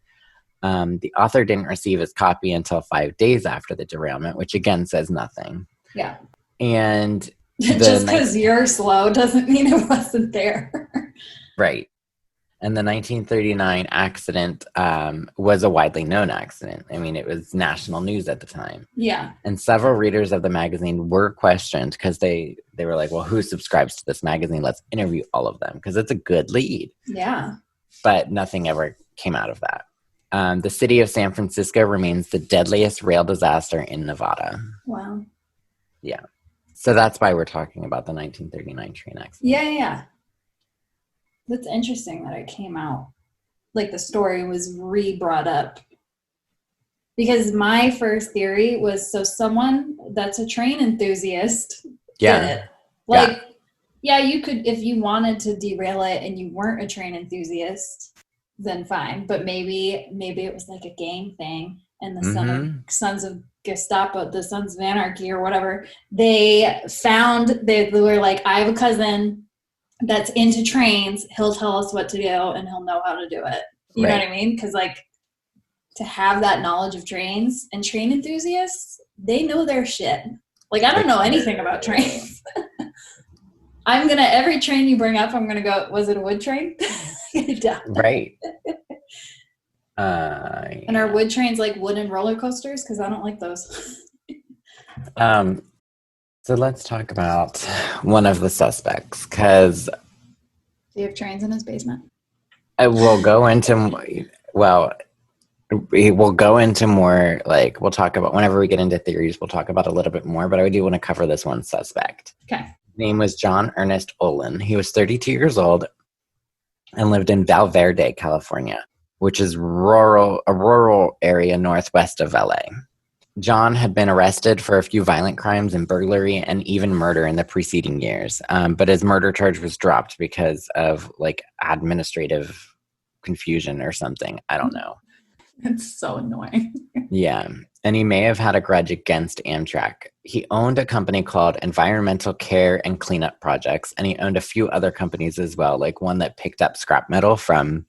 The author didn't receive his copy until 5 days after the derailment, which again says nothing. Yeah. And just because you're slow doesn't mean it wasn't there. Right. And the 1939 accident was a widely known accident. I mean, it was national news at the time. Yeah. And several readers of the magazine were questioned because they were like, well, who subscribes to this magazine? Let's interview all of them, because it's a good lead. Yeah. But nothing ever came out of that. The city of San Francisco remains the deadliest rail disaster in Nevada. Wow. Yeah. So that's why we're talking about the 1939 train accident. Yeah. That's interesting that it came out. Like the story was re-brought up. Because my first theory was, so someone that's a train enthusiast did it. Like, yeah, you could, if you wanted to derail it and you weren't a train enthusiast, then fine. But maybe it was like a gang thing, and the Sons of Gestapo, the Sons of Anarchy or whatever, they were like, I have a cousin that's into trains. He'll tell us what to do and he'll know how to do it. You know what I mean? Because like, to have that knowledge of trains and train enthusiasts, they know their shit. Like, I don't know anything about trains. Every train you bring up, I'm going to go, was it a wood train? Right. And are wood trains like wooden roller coasters? Because I don't like those. So let's talk about one of the suspects, because... Do you have trains in his basement? We'll go into more, like, we'll talk about, whenever we get into theories, we'll talk about a little bit more, but I do want to cover this one suspect. Okay. His name was John Ernest Olin. He was 32 years old and lived in Val Verde, California, which is a rural area northwest of LA. John had been arrested for a few violent crimes and burglary and even murder in the preceding years, but his murder charge was dropped because of, like, administrative confusion or something. I don't know. It's so annoying. Yeah. And he may have had a grudge against Amtrak. He owned a company called Environmental Care and Cleanup Projects, and he owned a few other companies as well, like one that picked up scrap metal from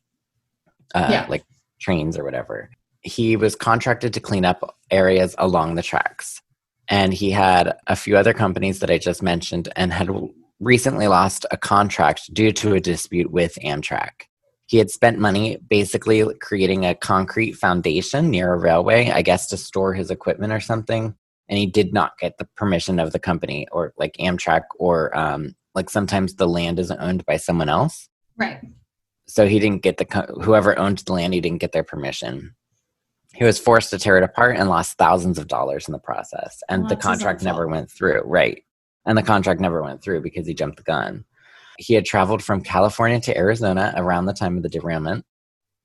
like trains or whatever. He was contracted to clean up areas along the tracks. And he had a few other companies that I just mentioned and had recently lost a contract due to a dispute with Amtrak. He had spent money basically creating a concrete foundation near a railway, I guess to store his equipment or something. And he did not get the permission of the company or like Amtrak or like sometimes the land is owned by someone else. Right. So he didn't get whoever owned the land, he didn't get their permission. He was forced to tear it apart and lost thousands of dollars in the process. And the contract never went through. Right. And the contract never went through because he jumped the gun. He had traveled from California to Arizona around the time of the derailment.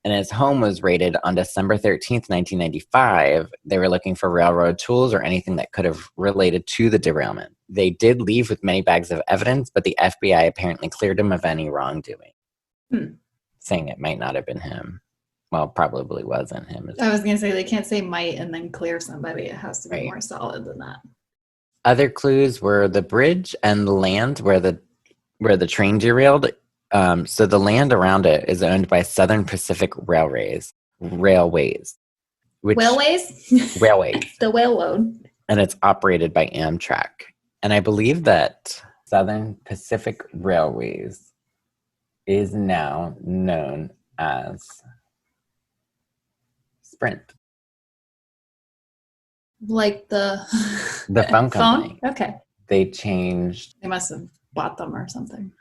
And his home was raided on December 13th, 1995. They were looking for railroad tools or anything that could have related to the derailment. They did leave with many bags of evidence, but the FBI apparently cleared him of any wrongdoing, saying it might not have been him. Well, probably wasn't him. I was going to say, they can't say might and then clear somebody. It has to be more solid than that. Other clues were the bridge and the land where the train derailed. So the land around it is owned by Southern Pacific Railways. Railways. The railroad. And it's operated by Amtrak. And I believe that Southern Pacific Railways is now known as Sprint. Like the phone company. Phone? Okay. They changed. They must have bought them or something.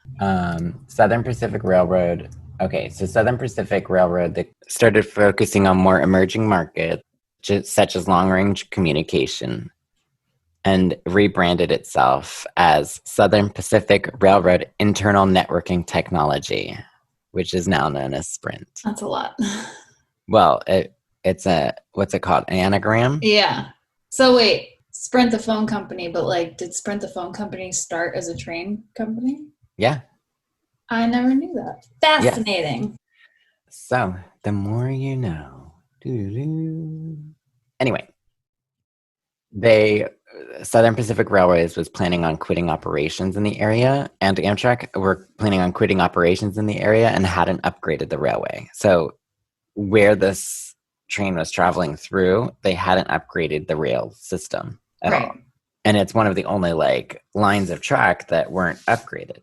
Southern Pacific Railroad. Okay, so Southern Pacific Railroad, they started focusing on more emerging markets, such as long-range communication, and rebranded itself as Southern Pacific Railroad Internal Networking Technology, which is now known as Sprint. That's a lot. Well, it's what's it called? An anagram? Yeah. So wait, Sprint the phone company, but like, did Sprint the phone company start as a train company? Yeah. I never knew that. Fascinating. Yeah. So, the more you know. Doo-doo-doo. Anyway, Southern Pacific Railways was planning on quitting operations in the area, and Amtrak were planning on quitting operations in the area and hadn't upgraded the railway. So, where this train was traveling through, they hadn't upgraded the rail system at all. And it's one of the only like lines of track that weren't upgraded.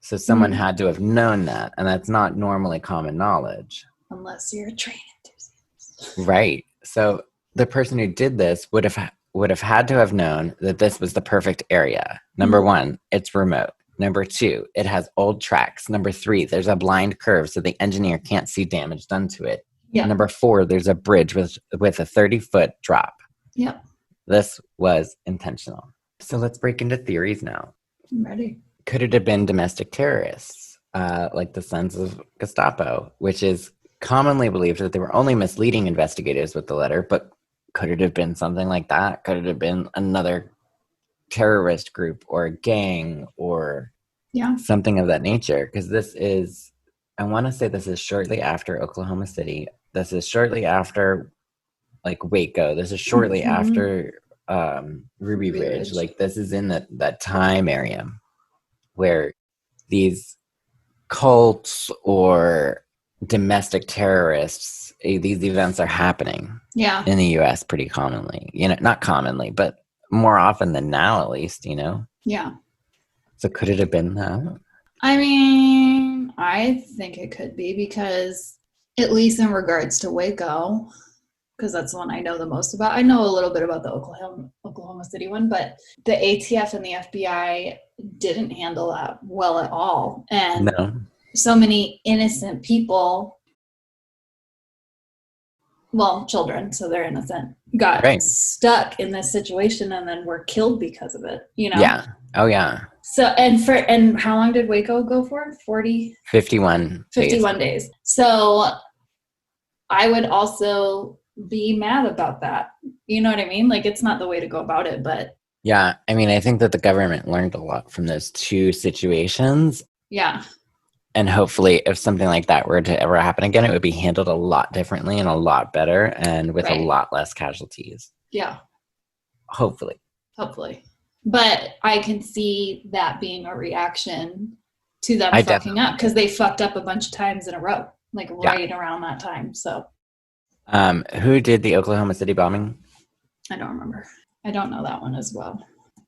So someone had to have known that, and that's not normally common knowledge. Unless you're a train enthusiast. Right. So the person who did this would have had to have known that this was the perfect area. Number one, it's remote. Number two, it has old tracks. Number three, there's a blind curve so the engineer can't see damage done to it. Yeah. Number four, there's a bridge with a 30-foot drop. Yep. This was intentional. So let's break into theories now. I'm ready. Could it have been domestic terrorists? like the Sons of Gestapo, which is commonly believed that they were only misleading investigators with the letter, but could it have been something like that? Could it have been another terrorist group or a gang or something of that nature? Because this is, I want to say this is shortly after Oklahoma City. This is shortly after like Waco. This is shortly after Ruby Ridge. Like this is in that time area where these cults or domestic terrorists, these events are happening in the U.S. pretty commonly. Not commonly, but more often than now, at least, Yeah. So could it have been that? I mean, I think it could be because, at least in regards to Waco, because that's the one I know the most about. I know a little bit about the Oklahoma City one, but the ATF and the FBI didn't handle that well at all. And so many innocent people, well, children, so they're innocent, got stuck in this situation and then were killed because of it, Yeah. Oh, yeah. So, and how long did Waco go for? 51 days. So I would also be mad about that. You know what I mean? Like, it's not the way to go about it, but. Yeah. I mean, I think that the government learned a lot from those two situations. Yeah. And hopefully if something like that were to ever happen again, it would be handled a lot differently and a lot better and with a lot less casualties. Yeah. Hopefully. But I can see that being a reaction to them fucking up because they fucked up a bunch of times in a row, like right around that time. So. Who did the Oklahoma City bombing? I don't remember. I don't know that one as well.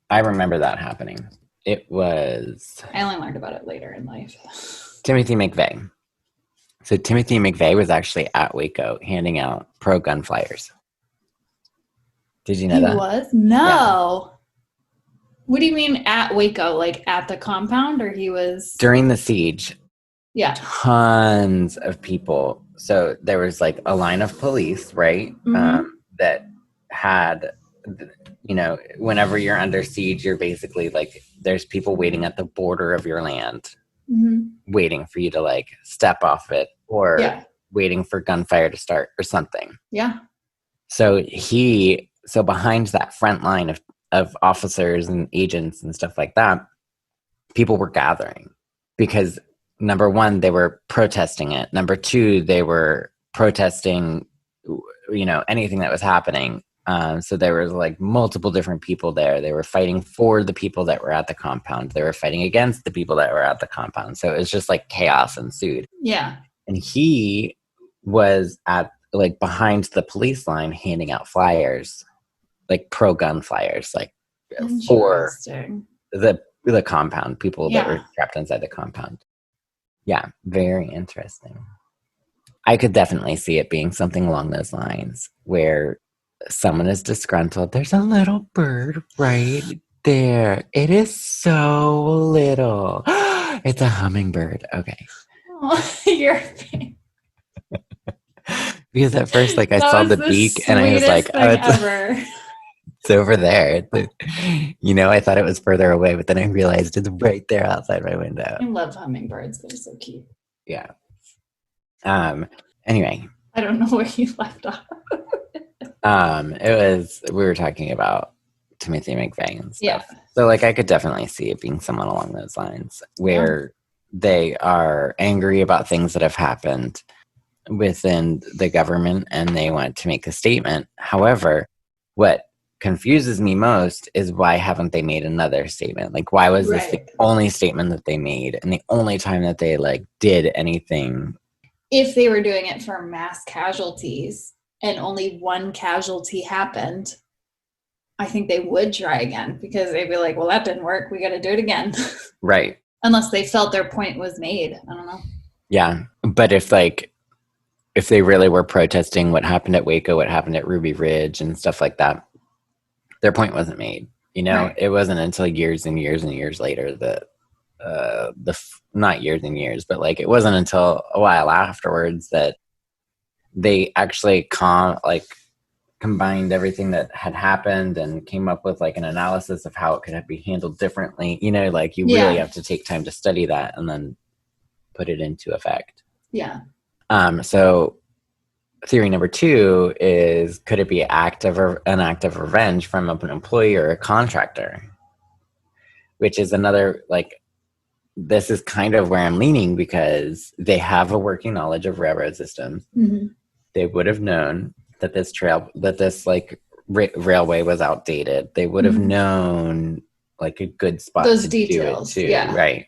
I remember that happening. It was... I only learned about it later in life. Timothy McVeigh. So Timothy McVeigh was actually at Waco handing out pro-gun flyers. Did you know that? He was? No. Yeah. What do you mean at Waco? Like at the compound, or he was... During the siege. Yeah. Tons of people. So there was like a line of police, right? That had, whenever you're under siege, you're basically like, there's people waiting at the border of your land, waiting for you to like step off it or waiting for gunfire to start or something. Yeah. So behind that front line of officers and agents and stuff like that, people were gathering because number one, they were protesting it. Number two, they were protesting, anything that was happening. So there was like multiple different people there. They were fighting for the people that were at the compound. They were fighting against the people that were at the compound. So it was just like chaos ensued. Yeah. And he was at like behind the police line handing out flyers, like pro-gun flyers, like for the compound, people that were trapped inside the compound. Yeah, very interesting. I could definitely see it being something along those lines where someone is disgruntled. There's a little bird right there. It is so little. It's a hummingbird. Okay. Oh, you're because at first, like, I saw the beak and I was like, oh, it's over there. I thought it was further away, but then I realized it's right there outside my window. I love hummingbirds. They're so cute. Yeah. Anyway. I don't know where you left off. We were talking about Timothy McVeigh and stuff. Yeah. So like I could definitely see it being someone along those lines where they are angry about things that have happened within the government and they want to make a statement. However, what confuses me most is why haven't they made another statement? Like why was this the only statement that they made and the only time that they like did anything? If they were doing it for mass casualties and only one casualty happened, I think they would try again because they'd be like, well, that didn't work. We got to do it again. Right. Unless they felt their point was made. I don't know. Yeah. But if they really were protesting what happened at Waco, what happened at Ruby Ridge and stuff like that, their point wasn't made. It wasn't until years and years and years later that not years and years, but like it wasn't until a while afterwards that they actually combined everything that had happened and came up with like an analysis of how it could be handled differently. Like you really have to take time to study that and then put it into effect. Yeah. So theory number 2 is, could it be an act of revenge from an employee or a contractor? Which is another, like, this is kind of where I'm leaning, because they have a working knowledge of railroad systems. Mm-hmm. They would have known that this railway was outdated. They would have known like a good spot those to details, do it too, yeah. right?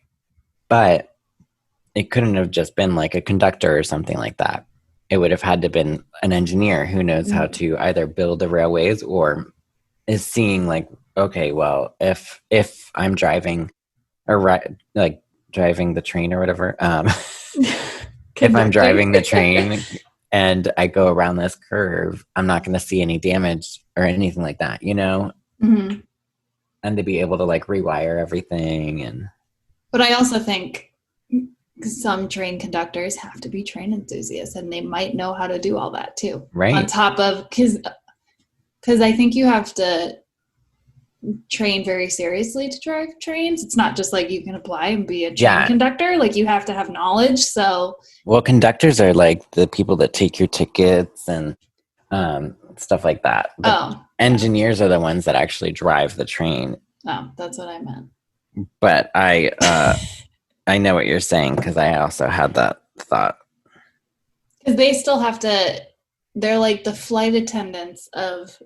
But it couldn't have just been like a conductor or something like that. It would have had to been an engineer who knows how to either build the railways or is seeing like, okay, well, if I'm driving like driving the train or whatever, if I'm driving the train and I go around this curve, I'm not going to see any damage or anything like that, you know? Mm-hmm. And to be able to like rewire everything. But I also think some train conductors have to be train enthusiasts, and they might know how to do all that too. Right. On top of, because I think you have to train very seriously to drive trains. It's not just like you can apply and be a train conductor. Like, you have to have knowledge. So, well, conductors are like the people that take your tickets and stuff like that. But engineers are the ones that actually drive the train. Oh, that's what I meant. But I know what you're saying, because I also had that thought. Because they still have to, they're like the flight attendants of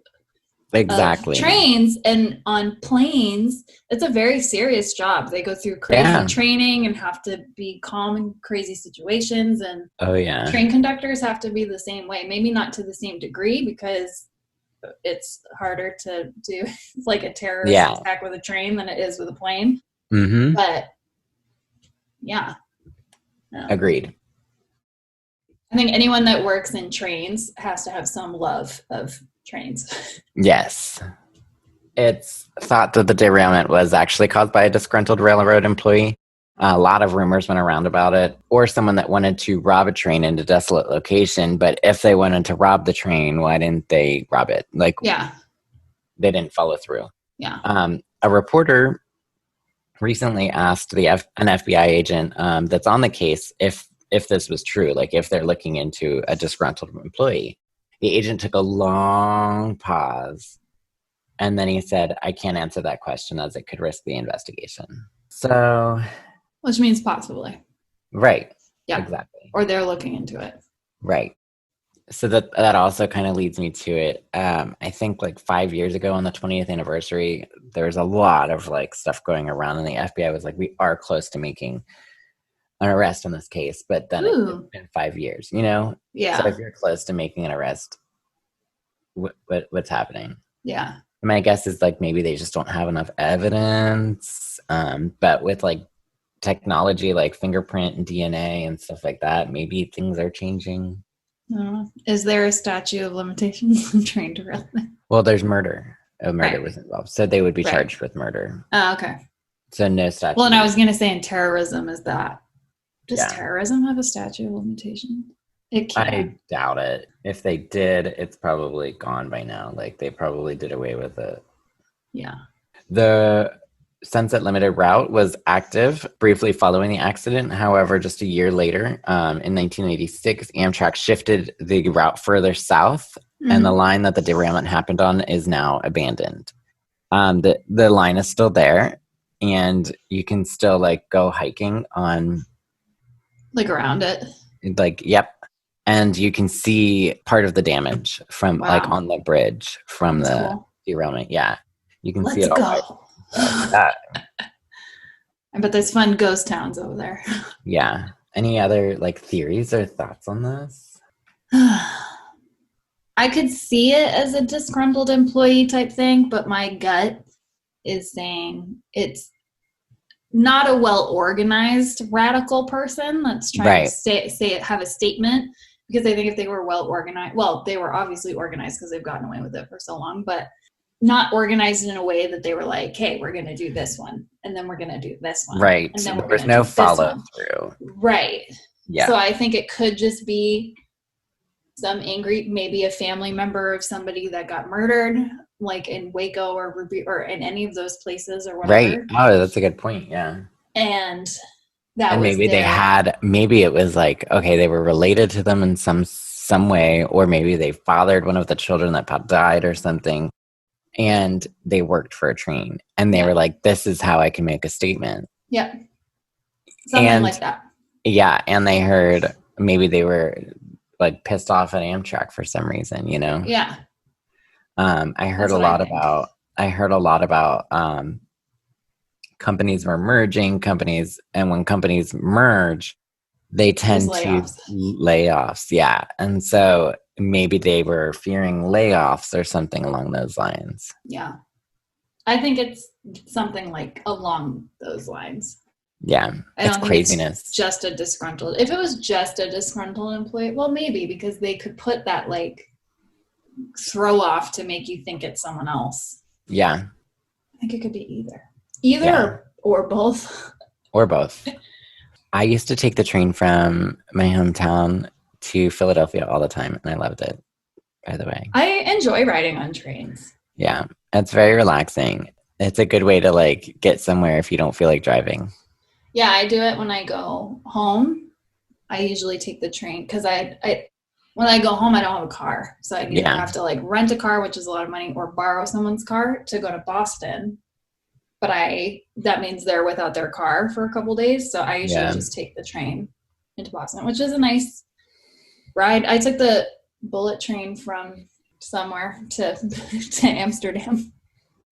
trains, and on planes, it's a very serious job. They go through crazy training and have to be calm in crazy situations. And train conductors have to be the same way. Maybe not to the same degree, because it's harder to do like a terrorist attack with a train than it is with a plane. Mm-hmm. But agreed. I think anyone that works in trains has to have some love of trains. Yes. It's thought that the derailment was actually caused by a disgruntled railroad employee. A lot of rumors went around about it, or someone that wanted to rob a train in a desolate location. But if they wanted to rob the train, why didn't they rob it? Like, they didn't follow through. Yeah. A reporter recently asked an FBI agent that's on the case if this was true, like if they're looking into a disgruntled employee. The agent took a long pause, and then he said, "I can't answer that question as it could risk the investigation." So, which means possibly. Right. Yeah. Exactly. Or they're looking into it. Right. So that also kind of leads me to it. I think like 5 years ago on the 20th anniversary, there was a lot of like stuff going around, and the FBI was like, "We are close to making an arrest on this case," but then it's been 5 years, you know? Yeah. So if you're close to making an arrest, what's happening? Yeah. My guess is like maybe they just don't have enough evidence. But with like technology like fingerprint and DNA and stuff like that, maybe things are changing. Is there a statute of limitations on train derailment? Well, there's murder. Murder was involved. So they would be charged with murder. Oh, okay. So no statute. Well, and I was going to say in terrorism, is that, does terrorism have a statute of limitations? It can't. I doubt it. If they did, it's probably gone by now. Like, they probably did away with it. Yeah. The Sunset Limited route was active briefly following the accident. However, just a year later, in 1986, Amtrak shifted the route further south, and the line that the derailment happened on is now abandoned. The line is still there, and you can still like go hiking on, like, around it. Like, yep. And you can see part of the damage from like on the bridge from the derailment. Yeah. You can see it all. I bet there's fun ghost towns over there. Yeah. Any other like theories or thoughts on this? I could see it as a disgruntled employee type thing, but my gut is saying it's not a well-organized radical person that's trying to have a statement. Because I think if they were well organized, well, they were obviously organized because they've gotten away with it for so long, but not organized in a way that they were like, hey, we're going to do this one, and then we're going to do this one. Right. And then there was no follow through. Right. Yeah. So I think it could just be some angry, maybe a family member of somebody that got murdered, like in Waco or in any of those places or whatever. Right. Oh, that's a good point. Yeah. And That And was maybe maybe it was like, okay, they were related to them in some way, or maybe they fathered one of the children that died or something, and they worked for a train, and they were like, this is how I can make a statement. Yeah. Something like that. Yeah, and they heard, maybe they were like pissed off at Amtrak for some reason, you know? Yeah. I heard a lot about companies were merging companies, and when companies merge, they tend to layoffs. Yeah. And so maybe they were fearing layoffs or something along those lines. Yeah. I think it's something like along those lines. Yeah. It's craziness. It's just a disgruntled. If it was just a disgruntled employee, well, maybe, because they could put that like throw off to make you think it's someone else. Yeah. I think it could be either or both. Or both. I used to take the train from my hometown to Philadelphia all the time, and I loved it, by the way. I enjoy riding on trains. Yeah. It's very relaxing. It's a good way to like get somewhere if you don't feel like driving. Yeah, I do it when I go home. I usually take the train because when I go home, I don't have a car. So I either have to like rent a car, which is a lot of money, or borrow someone's car to go to Boston. But that means they're without their car for a couple days. So I usually just take the train into Boston, which is a nice ride. I took the bullet train from somewhere to Amsterdam.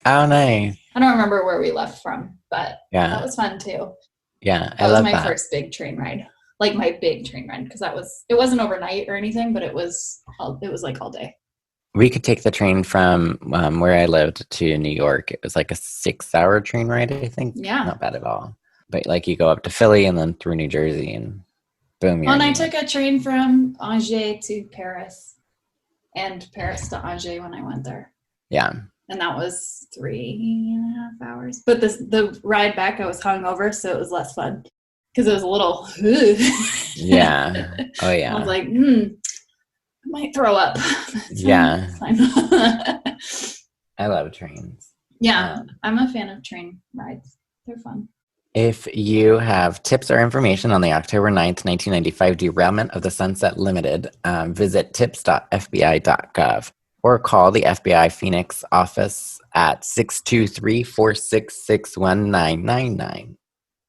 Oh, nice. I don't remember where we left from, but that was fun too. Yeah, that was my first big train ride. Like my big train ride, because it wasn't overnight or anything, but it was like all day. We could take the train from where I lived to New York. It was like a 6-hour train ride, I think. Yeah. Not bad at all. But like you go up to Philly and then through New Jersey and boom. And I took a train from Angers to Paris and Paris to Angers when I went there. Yeah. And that was 3.5 hours. But the ride back, I was hungover, so it was less fun because it was a little. Yeah. Oh, yeah. I was like, I might throw up. Yeah. I love trains. Yeah, I'm a fan of train rides. They're fun. If you have tips or information on the October 9th, 1995 derailment of the Sunset Limited, visit tips.fbi.gov or call the FBI Phoenix office at 623-466-1999.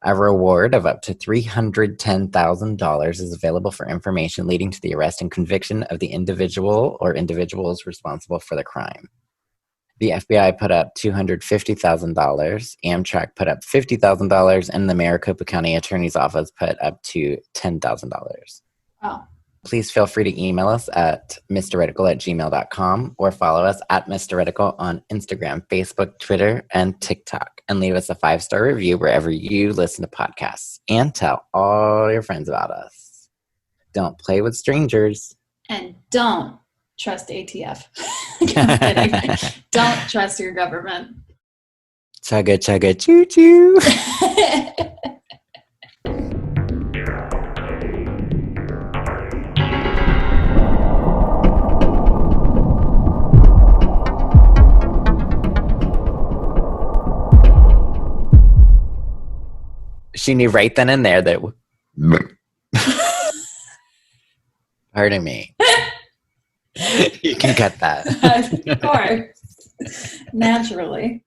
A reward of up to $310,000 is available for information leading to the arrest and conviction of the individual or individuals responsible for the crime. The FBI put up $250,000, Amtrak put up $50,000, and the Maricopa County Attorney's Office put up to $10,000. Oh. Please feel free to email us at mrretical@gmail.com or follow us at Mr. Retical on Instagram, Facebook, Twitter, and TikTok. And leave us a 5-star review wherever you listen to podcasts. And tell all your friends about us. Don't play with strangers. And don't trust ATF. I'm kidding. Don't trust your government. Chugga, chugga, choo, choo. She knew right then and there that. Pardon me. You can cut that. Of course. Naturally.